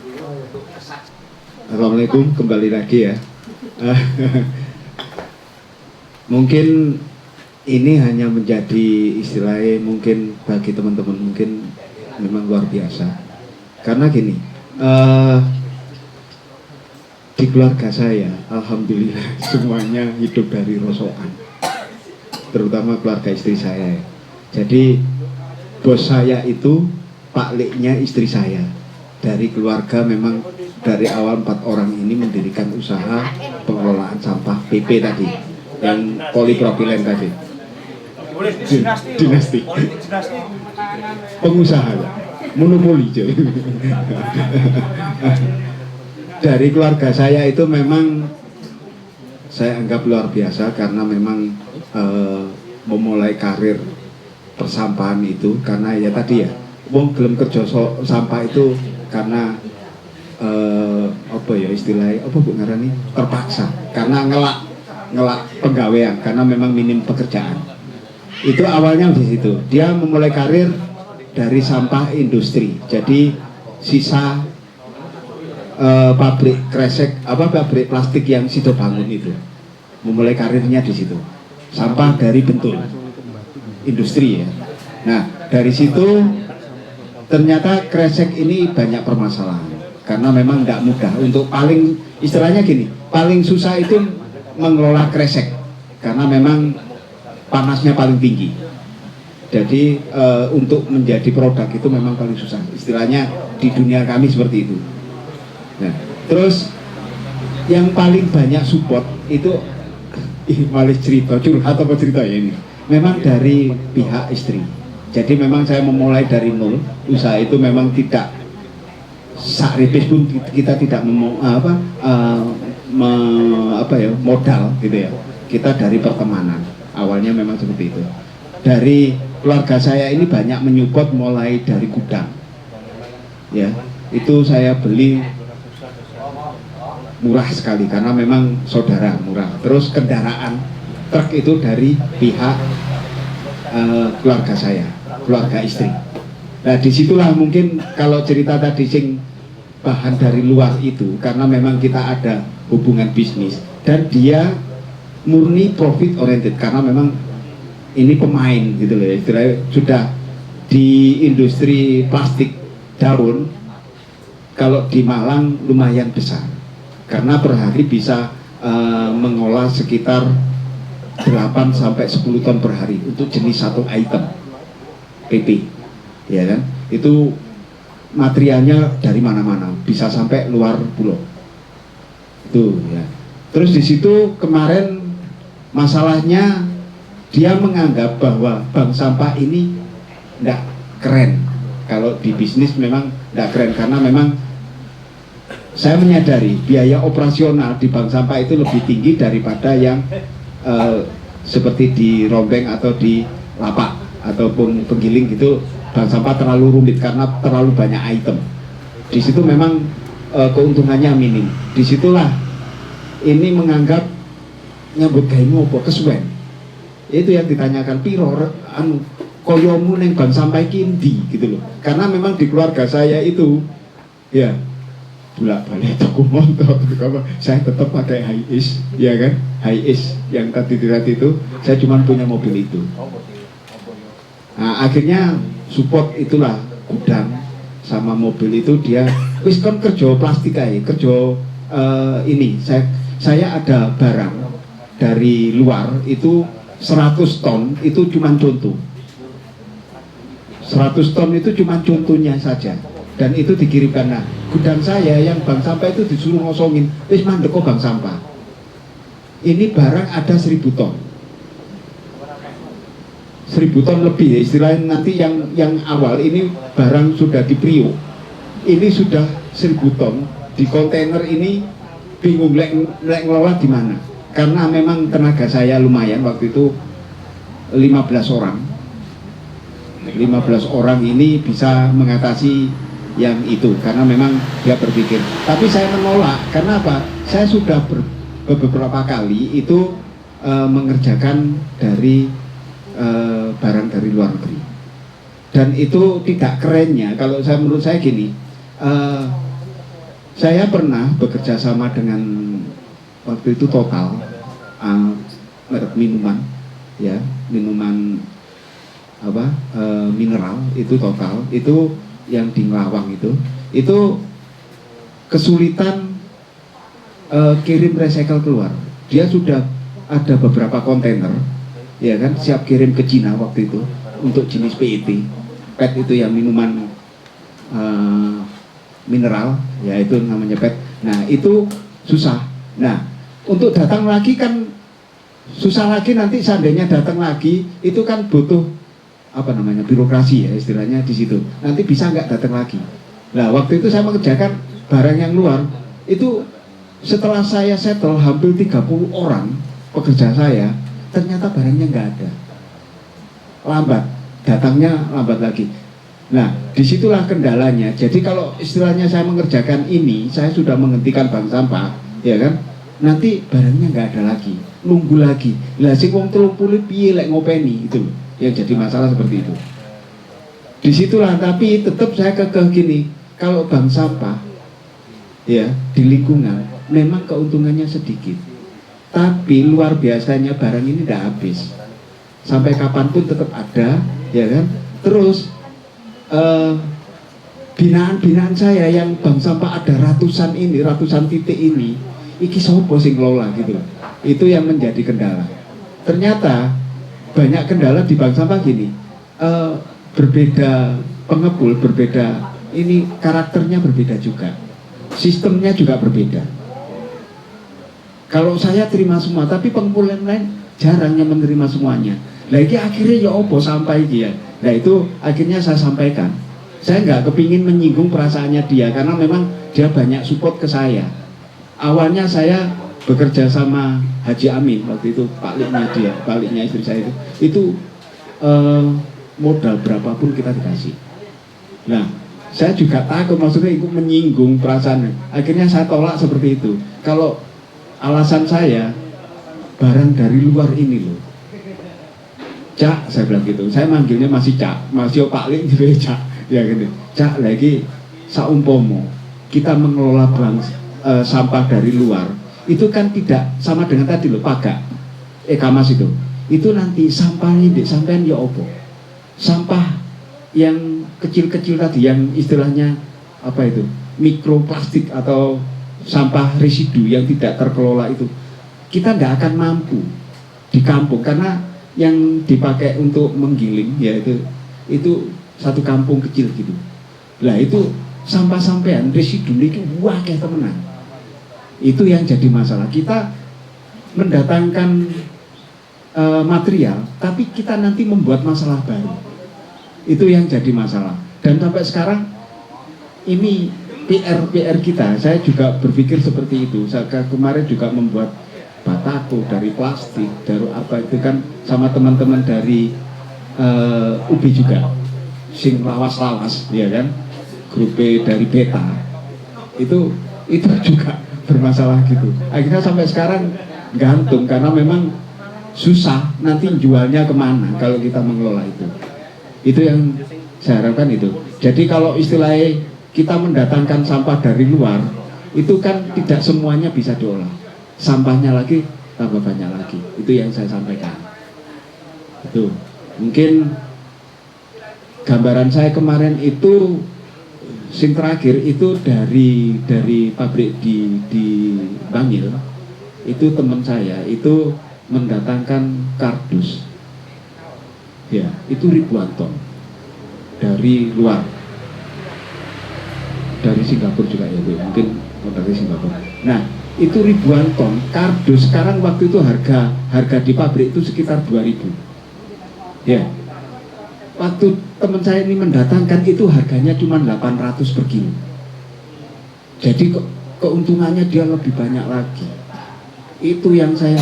Assalamualaikum, kembali lagi ya. Mungkin ini hanya menjadi istilahnya mungkin bagi teman-teman mungkin memang luar biasa. Karena gini, di keluarga saya, alhamdulillah semuanya hidup dari rosokan, terutama keluarga istri saya. Jadi bos saya itu Pak Leknya istri saya. Dari keluarga memang dari awal 4 orang ini mendirikan usaha pengelolaan sampah PP tadi, yang polipropilen tadi. Dinasti. Pengusaha ya, monopoli. Dari keluarga saya itu memang saya anggap luar biasa karena memang memulai karir persampahan itu karena ya tadi ya, wong gelem kerja sampah itu karena apa ya istilahnya apa bu ngarani terpaksa karena ngelak pegawaian karena memang minim pekerjaan. Itu awalnya di situ. Dia memulai karir dari sampah industri. Jadi sisa pabrik kresek pabrik plastik yang Sido bangun itu. Memulai karirnya di situ. Sampah dari Bentul. Industri ya. Nah, dari situ ternyata kresek ini banyak permasalahan karena memang nggak mudah untuk paling istilahnya gini, paling susah itu mengelola kresek karena memang panasnya paling tinggi. Jadi untuk menjadi produk itu memang paling susah. Istilahnya di dunia kami seperti itu. Nah, terus yang paling banyak support itu malah cerita curhat apa cerita ya ini. Memang dari pihak istri. Jadi memang saya memulai dari nol. Usaha itu memang tidak sakripis pun kita tidak modal gitu ya. Kita dari pertemanan. Awalnya memang seperti itu. Dari keluarga saya ini banyak menyupport mulai dari gudang. Ya, itu saya beli murah sekali karena memang saudara murah. Terus kendaraan truk itu dari pihak keluarga saya, keluarga istri. Nah disitulah mungkin kalau cerita tadi sing bahan dari luar itu karena memang kita ada hubungan bisnis dan dia murni profit oriented karena memang ini pemain gitu loh ya, istilahnya sudah di industri plastik daun kalau di Malang lumayan besar karena per hari bisa mengolah sekitar 8 sampai 10 ton per hari untuk jenis satu item PP ya kan, itu materialnya dari mana-mana bisa sampai luar pulau itu ya. Terus di situ kemarin masalahnya dia menganggap bahwa bank sampah ini tidak keren. Kalau di bisnis memang tidak keren karena memang saya menyadari biaya operasional di bank sampah itu lebih tinggi daripada yang seperti di rombeng atau di lapak ataupun penggiling gitu. Bank sampah terlalu rumit karena terlalu banyak item. Di situ memang keuntungannya minim. Disitulah ini menganggap nyambut gawe ngopo kesuwen. Itu yang ditanyakan piro koyomu neng bank sampah kindi gitu loh. Karena memang di keluarga saya itu ya bolak-balik toko motor saya tetap pakai Hiace ya kan, Hiace yang tadi dilihat itu saya cuma punya mobil itu. Nah akhirnya support itulah gudang sama mobil itu dia wis kon kerja plastik aja kerja ini saya ada barang dari luar itu 100 ton itu cuma contoh 100 ton itu cuma contohnya saja dan itu dikirimkan. Nah gudang saya yang bank sampah itu disuruh ngosongin wis mandek kok bank sampah ini barang ada 1000 ton 1000 ton lebih ya, istilahnya nanti yang awal ini barang sudah di Priok ini sudah 1000 ton di kontainer ini bingung lek ngelola di mana karena memang tenaga saya lumayan waktu itu 15 orang ini bisa mengatasi yang itu karena memang dia berpikir tapi saya menolak karena apa saya sudah beberapa kali itu mengerjakan dari barang dari luar negeri dan itu tidak kerennya kalau menurut saya gini saya pernah bekerja sama dengan waktu itu Total merek minuman ya minuman mineral itu Total itu yang di Ngelawang itu kesulitan kirim recycle keluar dia sudah ada beberapa kontainer ya kan siap kirim ke Cina waktu itu untuk jenis PET itu yang minuman mineral ya itu namanya PET. Nah itu susah. Nah untuk datang lagi kan susah lagi nanti seandainya datang lagi itu kan butuh birokrasi ya istilahnya di situ. Nanti bisa nggak datang lagi. Nah waktu itu saya mengerjakan barang yang luar itu setelah saya settle hampir 30 orang pekerja saya ternyata barangnya nggak ada, lambat, datangnya lambat lagi. Nah disitulah kendalanya. Jadi kalau istilahnya saya mengerjakan ini, saya sudah menghentikan bank sampah, ya kan? Nanti barangnya nggak ada lagi, nunggu lagi. Lah sing wong 30 piye lek ngopeni itu, yang jadi masalah seperti itu. Disitulah tapi tetap saya kekeh gini, kalau bank sampah, ya di lingkungan memang keuntungannya sedikit. Tapi luar biasanya barang ini tidak habis sampai kapanpun tetap ada ya kan. Terus binaan-binaan saya yang bank sampah ada ratusan titik ini iki sopo sing ngelola gitu. Itu yang menjadi kendala. Ternyata banyak kendala di bank sampah gini, berbeda pengepul, berbeda ini karakternya berbeda juga, sistemnya juga berbeda. Kalau saya terima semua, tapi pengepul yang lain jarang yang menerima semuanya. Lagi akhirnya ya opo sampai dia Nah itu akhirnya saya sampaikan. Saya nggak kepingin menyinggung perasaannya dia karena memang dia banyak support ke saya. Awalnya saya bekerja sama Haji Amin waktu itu, pakliknya istri saya itu modal berapapun kita dikasih. Nah, saya juga takut maksudnya itu menyinggung perasaannya. Akhirnya saya tolak seperti itu. Kalau alasan saya barang dari luar ini loh, Cak, saya bilang gitu. Saya manggilnya masih Cak, masih Paklik gitu ya Cak. Ya gitu. Cak lagi saumpomo kita mengelola sampah dari luar itu kan tidak sama dengan tadi loh pagak Kamas itu nanti sampahnya di sampean ya opo sampah yang kecil-kecil tadi yang istilahnya apa itu mikroplastik atau sampah residu yang tidak terkelola itu kita nggak akan mampu di kampung karena yang dipakai untuk menggiling ya itu satu kampung kecil gitu. Lah itu sampah sampean residu itu wah kayak temenan. Itu yang jadi masalah. Kita mendatangkan material, tapi kita nanti membuat masalah baru. Itu yang jadi masalah. Dan sampai sekarang ini PR kita. Saya juga berpikir seperti itu. Saya kemarin juga membuat batako dari plastik, dari apa itu kan sama teman-teman dari UB juga. Sing lawas-lawas, ya kan, grup B dari beta itu juga bermasalah gitu. Akhirnya sampai sekarang gantung karena memang susah nanti jualnya kemana kalau kita mengelola itu. Itu yang saya harapkan itu. Jadi kalau istilahnya kita mendatangkan sampah dari luar itu kan tidak semuanya bisa diolah. Sampahnya lagi tambah banyak lagi. Itu yang saya sampaikan. Itu mungkin gambaran saya kemarin itu sing terakhir itu dari pabrik di Bangil itu teman saya itu mendatangkan kardus ya itu ribuan ton dari luar dari Singapura juga ya itu mungkin dari Singapura. Nah itu ribuan ton kardus sekarang waktu itu harga di pabrik itu sekitar 2.000 ya. Waktu teman saya ini mendatangkan itu harganya cuma 800 per kilo. Jadi keuntungannya dia lebih banyak lagi. Itu yang saya,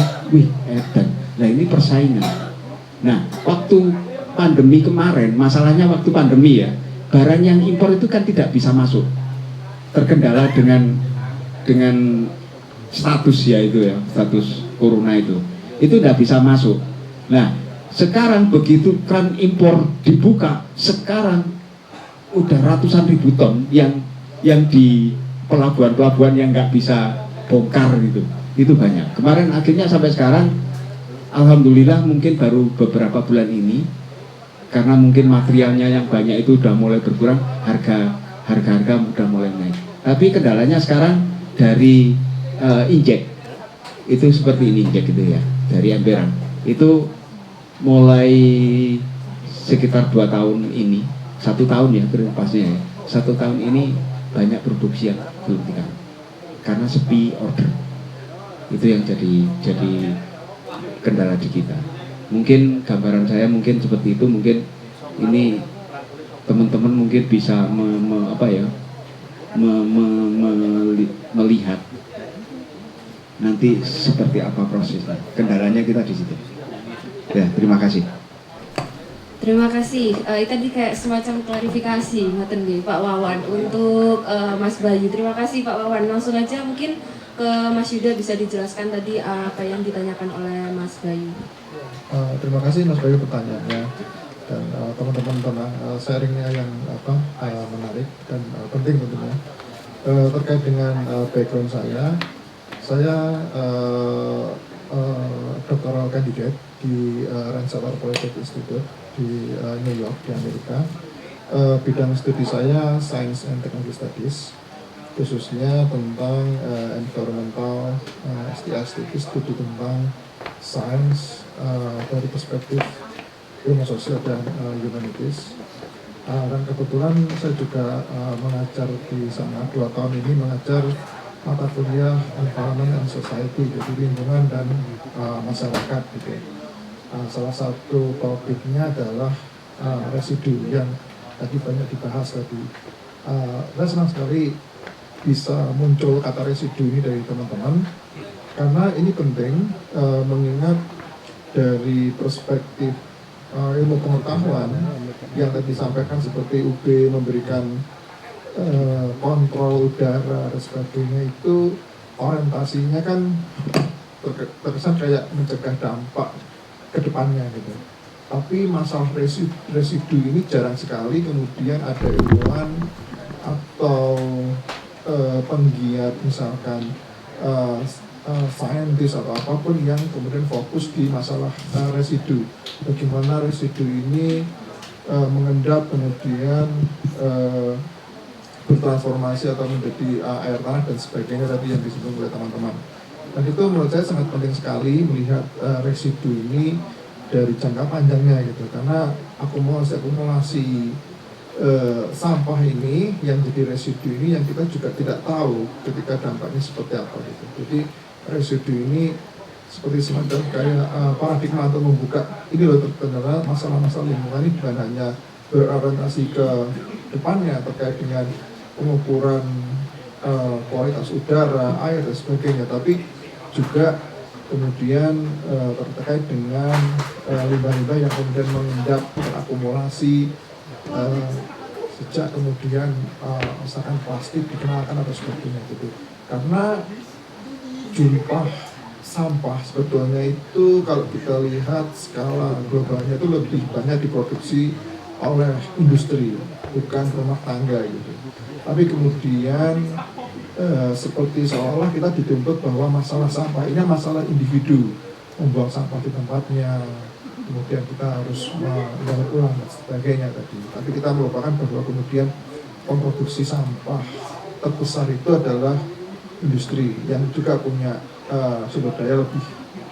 edan. Nah ini persaingan. Nah waktu pandemi kemarin, masalahnya waktu pandemi ya, barang yang impor itu kan tidak bisa masuk. Terkendala dengan status ya itu ya, status corona itu tidak bisa masuk. Nah sekarang begitu keran impor dibuka, sekarang udah ratusan ribu ton yang di pelabuhan-pelabuhan yang nggak bisa bongkar gitu. Itu banyak. Kemarin akhirnya sampai sekarang, alhamdulillah mungkin baru beberapa bulan ini, karena mungkin materialnya yang banyak itu udah mulai berkurang, harga udah mulai naik. Tapi kendalanya sekarang dari injek, itu seperti ini injek gitu ya, dari emberan. Itu mulai sekitar 2 tahun ini, 1 tahun ya pastinya ya, 1 tahun ini banyak produksi yang dihentikan karena sepi order. Itu yang jadi kendala di kita. Mungkin gambaran saya mungkin seperti itu. Mungkin ini teman-teman mungkin bisa melihat nanti seperti apa prosesnya. Kendalanya kita di situ. Ya, terima kasih. Terima kasih. Tadi kayak semacam klarifikasi, ngoten nggih Pak Wawan untuk Mas Bayu. Terima kasih Pak Wawan. Langsung aja mungkin ke Mas Yuda bisa dijelaskan tadi apa yang ditanyakan oleh Mas Bayu. Terima kasih Mas Bayu pertanyaannya dan teman-teman tentang sharingnya yang menarik dan penting tentunya. Terkait dengan background saya doctoral candidate di Rensselaer Polytechnic Institute di New York di Amerika. Bidang studi saya Science and Technology Studies, khususnya tentang environmental studi tentang sains dari perspektif ilmu sosial dan humanities. Dan kebetulan saya juga mengajar di sana 2 tahun ini, mengajar mata kuliah environment and society, jadi lingkungan dan masyarakat gitu. Salah satu topiknya adalah residu yang tadi banyak dibahas tadi. Saya senang sekali bisa muncul kata residu ini dari teman-teman, karena ini penting mengingat dari perspektif ilmu pengetahuan yang tadi disampaikan, seperti UB memberikan kontrol udara dan sebagainya, itu orientasinya kan terkesan kayak mencegah dampak ke depannya gitu. Tapi masalah residu ini jarang sekali kemudian ada ilmuwan atau penggiat misalkan saintis atau apapun yang kemudian fokus di masalah residu. Bagaimana residu ini mengendap kemudian bertransformasi atau menjadi air tanah dan sebagainya tadi yang disebut oleh teman-teman. Dan itu menurut saya sangat penting sekali melihat residu ini dari jangka panjangnya gitu, karena akumulasi sampah ini yang jadi residu ini yang kita juga tidak tahu ketika dampaknya seperti apa gitu. Jadi residu ini seperti semacam kayak paradigma untuk membuka ini loh, ternyata masalah-masalah lingkungan ini bukan hanya berorientasi ke depannya terkait dengan pengukuran kualitas udara, air dan sebagainya, tapi juga kemudian terkait dengan limbah-limbah yang kemudian mengendap terakumulasi sejak kemudian misalkan plastik dikenalkan atau sebagainya gitu. Karena jumlah sampah sebetulnya itu kalau kita lihat skala globalnya itu lebih banyak diproduksi oleh industri, bukan rumah tangga gitu. Tapi kemudian seperti seolah kita dituntut bahwa masalah sampah ini masalah individu, membuang sampah di tempatnya, kemudian kita harus mendaur ulang dan sebagainya tadi. Tapi kita melupakan bahwa kemudian pemproduksi sampah terbesar itu adalah industri yang juga punya sumber daya lebih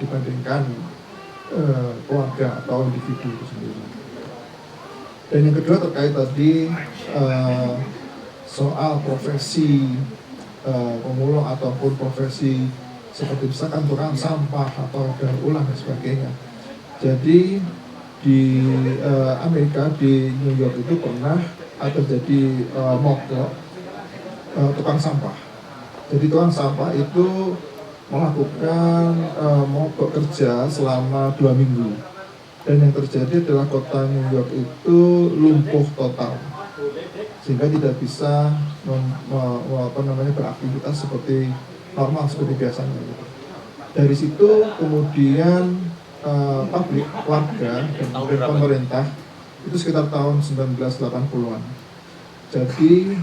dibandingkan keluarga atau individu itu sendiri. Dan yang kedua terkait tadi soal profesi pemulung ataupun profesi seperti misalkan tukang sampah atau daur ulang dan sebagainya. Jadi di Amerika, di New York itu pernah terjadi mogok tukang sampah. Jadi tukang sampah itu melakukan mogok kerja selama 2 minggu. Dan yang terjadi adalah kota New York itu lumpuh total, sehingga tidak bisa beraktivitas seperti normal seperti biasanya. Dari situ kemudian publik, warga, dan pemerintah itu sekitar tahun 1980-an. Jadi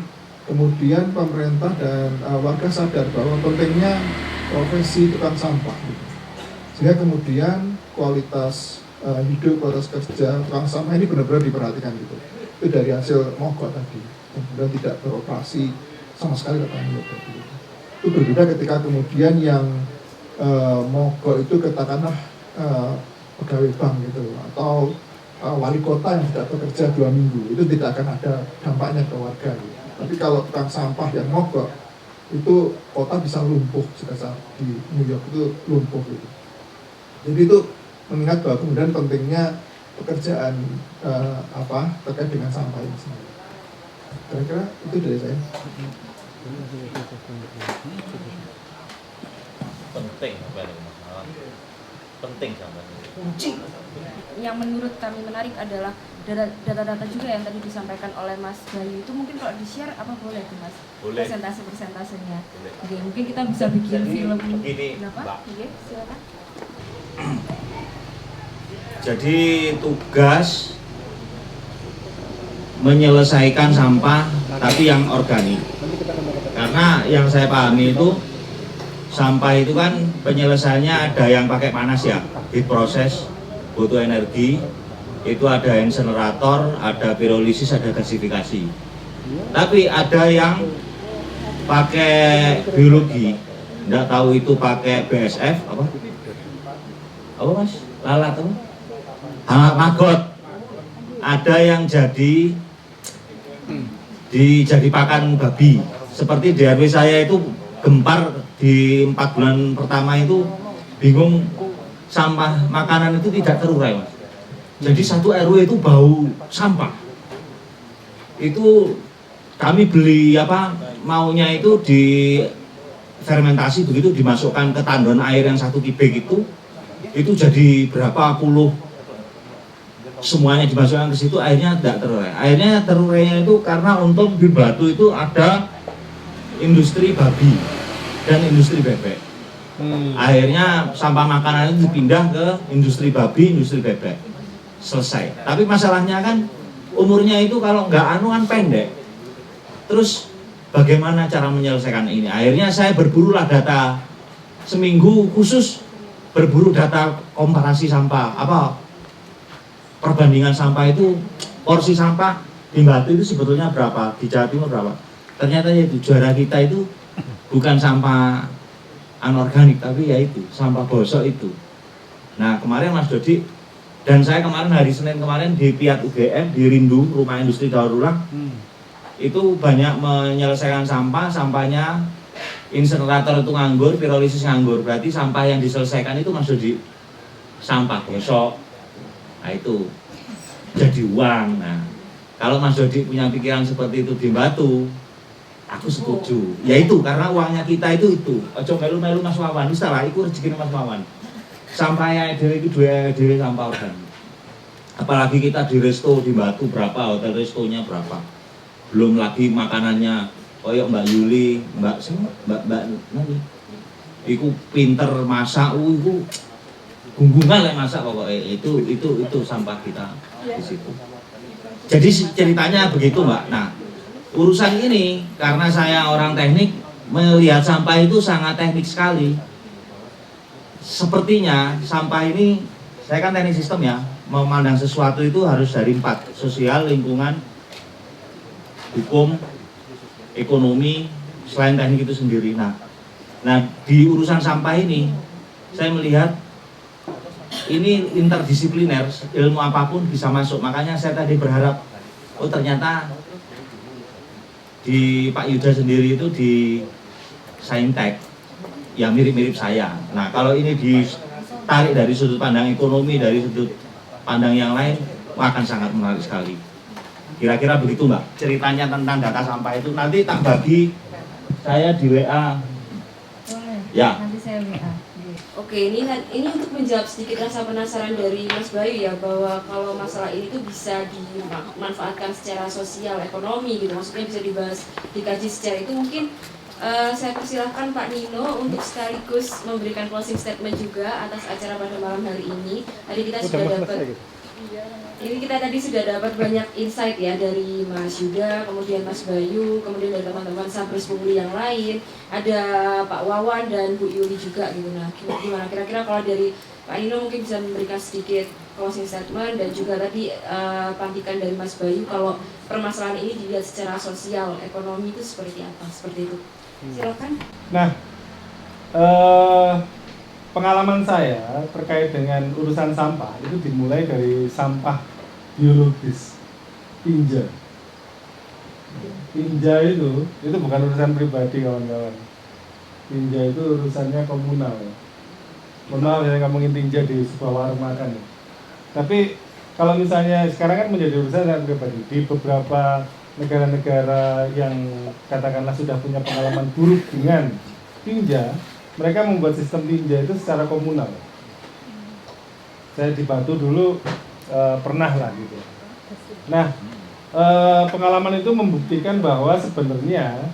kemudian pemerintah dan warga sadar bahwa pentingnya profesi tukang sampah, sehingga kemudian kualitas hidup, kualitas kerja tukang sampah ini benar-benar diperhatikan gitu. Itu dari hasil mogok tadi, kemudian tidak beroperasi sama sekali katanya tadi. Itu berbeda ketika kemudian yang mogok itu katakanlah pegawai bank gitu, atau wali kota yang tidak bekerja 2 minggu, itu tidak akan ada dampaknya ke warga gitu. Tapi kalau tukang sampah yang mogok, itu kota bisa lumpuh, saat di New York itu lumpuh gitu. Jadi itu mengingat bahwa kemudian pentingnya pekerjaan terkait dengan sampah ini sendiri. Kira-kira itu dari saya. Penting sampah. Yang menurut kami menarik adalah data-data juga yang tadi disampaikan oleh Mas Bayu itu. Mungkin kalau di-share apa boleh tuh Mas? Boleh. Persentase-persentasenya. Oke, mungkin kita bisa bikin film. Begini, Kenapa? Oke, silakan. Jadi tugas menyelesaikan sampah tapi yang organik. Karena yang saya pahami itu sampah itu kan penyelesaiannya ada yang pakai panas ya, diproses, butuh energi, itu ada insenerator, ada pirolisis, ada gasifikasi. Tapi ada yang pakai biologi, nggak tahu itu pakai BSF apa Mas? Lalat apa? Hangat maggot. Ada yang jadi pakan babi. Seperti di RW saya itu gempar di 4 bulan pertama itu bingung, sampah makanan itu tidak terurai Mas. Jadi satu RW itu bau sampah. Itu kami beli maunya itu di fermentasi begitu, dimasukkan ke tandon air yang 1 kubik itu jadi berapa puluh, semuanya dimasukkan ke situ, airnya tidak terurai. Airnya terurainya itu karena untung di Batu itu ada industri babi dan industri bebek. Akhirnya sampah makanan itu dipindah ke industri babi, industri bebek. Selesai. Tapi masalahnya kan umurnya itu kalau nggak kan pendek. Terus bagaimana cara menyelesaikan ini? Akhirnya saya berburulah data, seminggu khusus berburu data komparasi sampah, perbandingan sampah itu, porsi sampah di Batu itu sebetulnya berapa, di Jawa Timur berapa. Ternyata itu juara kita itu bukan sampah anorganik, tapi yaitu sampah bosok itu. Nah kemarin Mas Dodi dan saya kemarin hari Senin kemarin di Piat UGM, di Rindu, Rumah Industri Daur Ulang, itu banyak menyelesaikan sampahnya insenerator itu nganggur, pirolisis nganggur. Berarti sampah yang diselesaikan itu Mas Dodi sampah bosok. Nah itu jadi uang. Nah kalau Mas Dodi punya pikiran seperti itu di Batu, aku setuju. Ya itu karena uangnya kita itu. Ojo melu-melu Mas Wawan, wis lah iku rezekine Mas Wawan. Sampahnya dhewe iki dhewe sampah organik. Apalagi kita di resto di Batu berapa, hotel restonya berapa. Belum lagi makanannya koyok Mbak Yuli, Mbak nanti. Iku pinter masak, iku gunggungan lah masak pokoknya. Itu sampah kita di situ. Jadi ceritanya begitu Mbak. Nah, urusan ini karena saya orang teknik melihat sampah itu sangat teknik sekali. Sepertinya sampah ini, saya kan teknik sistem ya, memandang sesuatu itu harus dari 4, sosial, lingkungan, hukum, ekonomi, selain teknik itu sendiri. Nah di urusan sampah ini saya melihat ini interdisipliner, ilmu apapun bisa masuk. Makanya saya tadi berharap, oh ternyata di Pak Yuda sendiri itu di Saintek yang mirip-mirip saya. Nah kalau ini ditarik dari sudut pandang ekonomi, dari sudut pandang yang lain, akan sangat menarik sekali. Kira-kira begitu Mbak ceritanya tentang data sampah itu. Nanti tak bagi saya di WA. Boleh. Ya. Nanti saya WA. Oke, ini untuk menjawab sedikit rasa penasaran dari Mas Bayu ya, bahwa kalau masalah ini tuh bisa dimanfaatkan secara sosial, ekonomi gitu, maksudnya bisa dibahas, dikaji secara itu. Mungkin saya persilahkan Pak Nino untuk sekaligus memberikan closing statement juga atas acara pada malam hari ini. Tadi kita sudah dapat banyak insight ya dari Mas Yuda, kemudian Mas Bayu, kemudian dari teman-teman Sampres Pungli yang lain, ada Pak Wawan dan Bu Yuli juga gitu. Nah, gimana kira-kira kalau dari Pak Nino mungkin bisa memberikan sedikit closing statement, dan juga tadi pantikan dari Mas Bayu kalau permasalahan ini dilihat secara sosial, ekonomi itu seperti apa, seperti itu. Silakan. Nah, pengalaman saya terkait dengan urusan sampah itu dimulai dari sampah biologis, tinja. Tinja itu bukan urusan pribadi kawan-kawan. Tinja itu urusannya komunal. Mohon maaf saya ngomongin tinja di sebuah warung makan. Tapi kalau misalnya sekarang kan menjadi urusan pribadi di beberapa negara-negara yang katakanlah sudah punya pengalaman buruk dengan tinja, mereka membuat sistem tinja itu secara komunal. Saya di Batu dulu pernah lah gitu. Nah, pengalaman itu membuktikan bahwa sebenarnya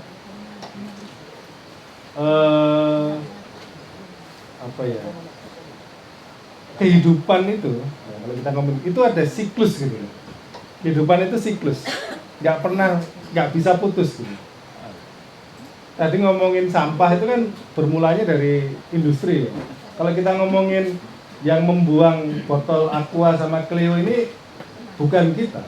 kehidupan itu, kalau kita ngomong itu ada siklus gitu. Kehidupan itu siklus, nggak bisa putus gitu. Tadi ngomongin sampah itu kan bermulanya dari industri ya. Kalau kita ngomongin yang membuang botol Aqua sama Cleo ini bukan kita,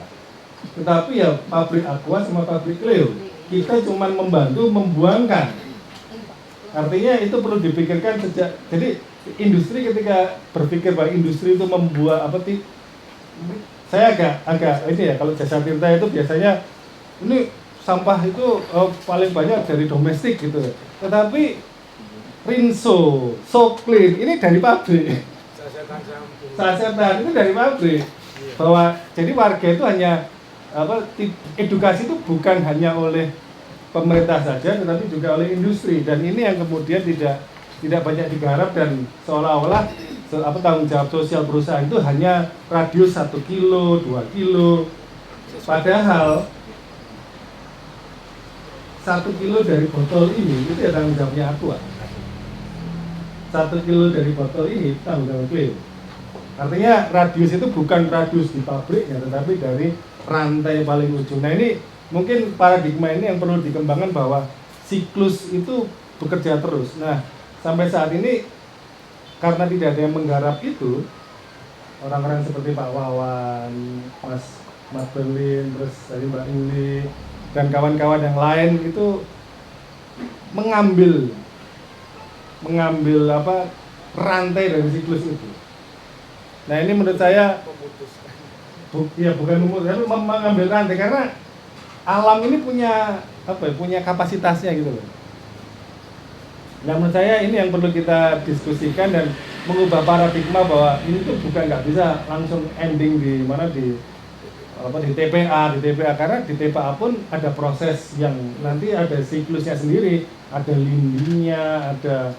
tetapi ya pabrik Aqua sama pabrik Cleo. Kita cuma membantu membuangkan. Artinya itu perlu dipikirkan sejak. Jadi industri ketika berpikir bahwa industri itu membuat saya agak ini ya, kalau jasa Tirta itu biasanya ini sampah itu paling banyak dari domestik gitu. Tetapi Rinso, So Clean ini dari pabrik. Sasetan itu dari pabrik. bahwa jadi warga itu hanya edukasi itu bukan hanya oleh pemerintah saja, tetapi juga oleh industri, dan ini yang kemudian tidak banyak digarap, dan seolah-olah tanggung jawab sosial perusahaan itu hanya radius 1 kilo, 2 kilo, padahal 1 kilo dari botol ini itu ya tanggung jawabnya Aqua. 1 kilo dari botol ini tanggung jawab Cleo. Artinya radius itu bukan radius di pabriknya, tetapi dari rantai paling ujung. Nah ini mungkin paradigma ini yang perlu dikembangkan, bahwa siklus itu bekerja terus. Nah sampai saat ini karena tidak ada yang menggarap itu, orang-orang seperti Pak Wawan, Mas Berlin, terus tadi Mbak Uli, dan kawan-kawan yang lain itu mengambil rantai dari siklus itu. Nah ini menurut saya bukan memutus, tapi mengambil rantai, karena alam ini punya kapasitasnya gitu loh. Nah menurut saya ini yang perlu kita diskusikan dan mengubah paradigma bahwa ini tuh nggak bisa langsung ending di TPA, karena di TPA pun ada proses yang nanti ada siklusnya sendiri, ada lindingnya, ada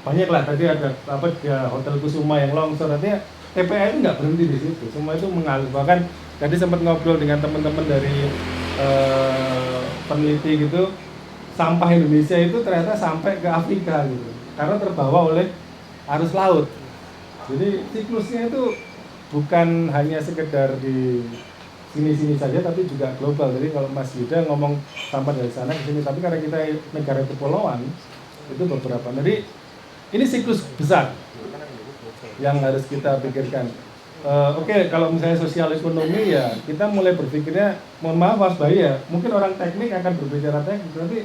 banyak lah, tadi ada Hotel Kusuma yang longsor, artinya TPA itu nggak berhenti di situ, semua itu mengalir. Bahkan tadi sempat ngobrol dengan teman-teman dari peneliti gitu, sampah Indonesia itu ternyata sampai ke Afrika gitu, karena terbawa oleh arus laut. Jadi siklusnya itu bukan hanya sekedar di sini-sini saja, tapi juga global. Jadi kalau Mas Yuda ngomong sampah dari sana ke sini, tapi karena kita negara kepulauan itu beberapa. Jadi ini siklus besar yang harus kita pikirkan. Oke, kalau misalnya sosial ekonomi ya kita mulai berpikirnya, mohon maaf Mas Bayu ya, mungkin orang teknik akan berbicara teknik, tapi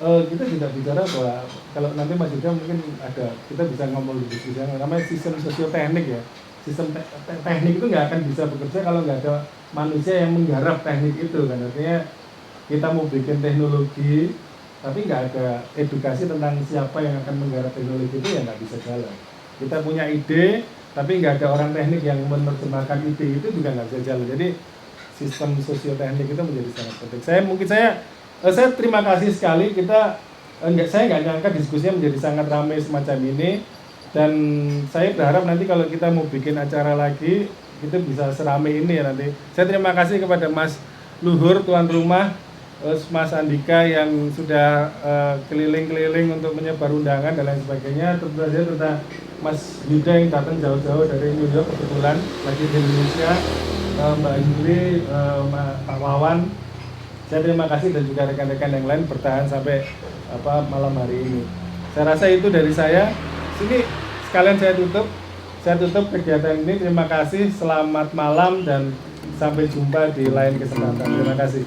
kita tidak bicara bahwa kalau nanti Mas Yuda mungkin ada, kita bisa ngomong di diskusi yang namanya sistem sosioteknik ya. Sistem teknik itu nggak akan bisa bekerja kalau nggak ada manusia yang menggarap teknik itu kan. Artinya kita mau bikin teknologi tapi nggak ada edukasi tentang siapa yang akan menggarap teknologi itu, ya nggak bisa jalan. Kita punya ide tapi nggak ada orang teknik yang menerjemahkan ide itu juga nggak bisa jalan. Jadi sistem sosioteknik itu menjadi sangat penting. Saya terima kasih sekali, saya nggak nyangka diskusinya menjadi sangat ramai semacam ini, dan saya berharap nanti kalau kita mau bikin acara lagi itu bisa seramai ini ya nanti. Saya terima kasih kepada Mas Luhur tuan rumah, Mas Andika yang sudah keliling-keliling untuk menyebar undangan dan lain sebagainya. Tentu saja tentang Mas Yuda yang datang jauh-jauh dari New York kebetulan lagi di Indonesia, Mbak Yuli, Pak Wawan. Saya terima kasih, dan juga rekan-rekan yang lain bertahan sampai malam hari ini. Saya rasa itu dari saya. Sini sekalian saya tutup kegiatan ini. Terima kasih, selamat malam dan sampai jumpa di lain kesempatan. Terima kasih.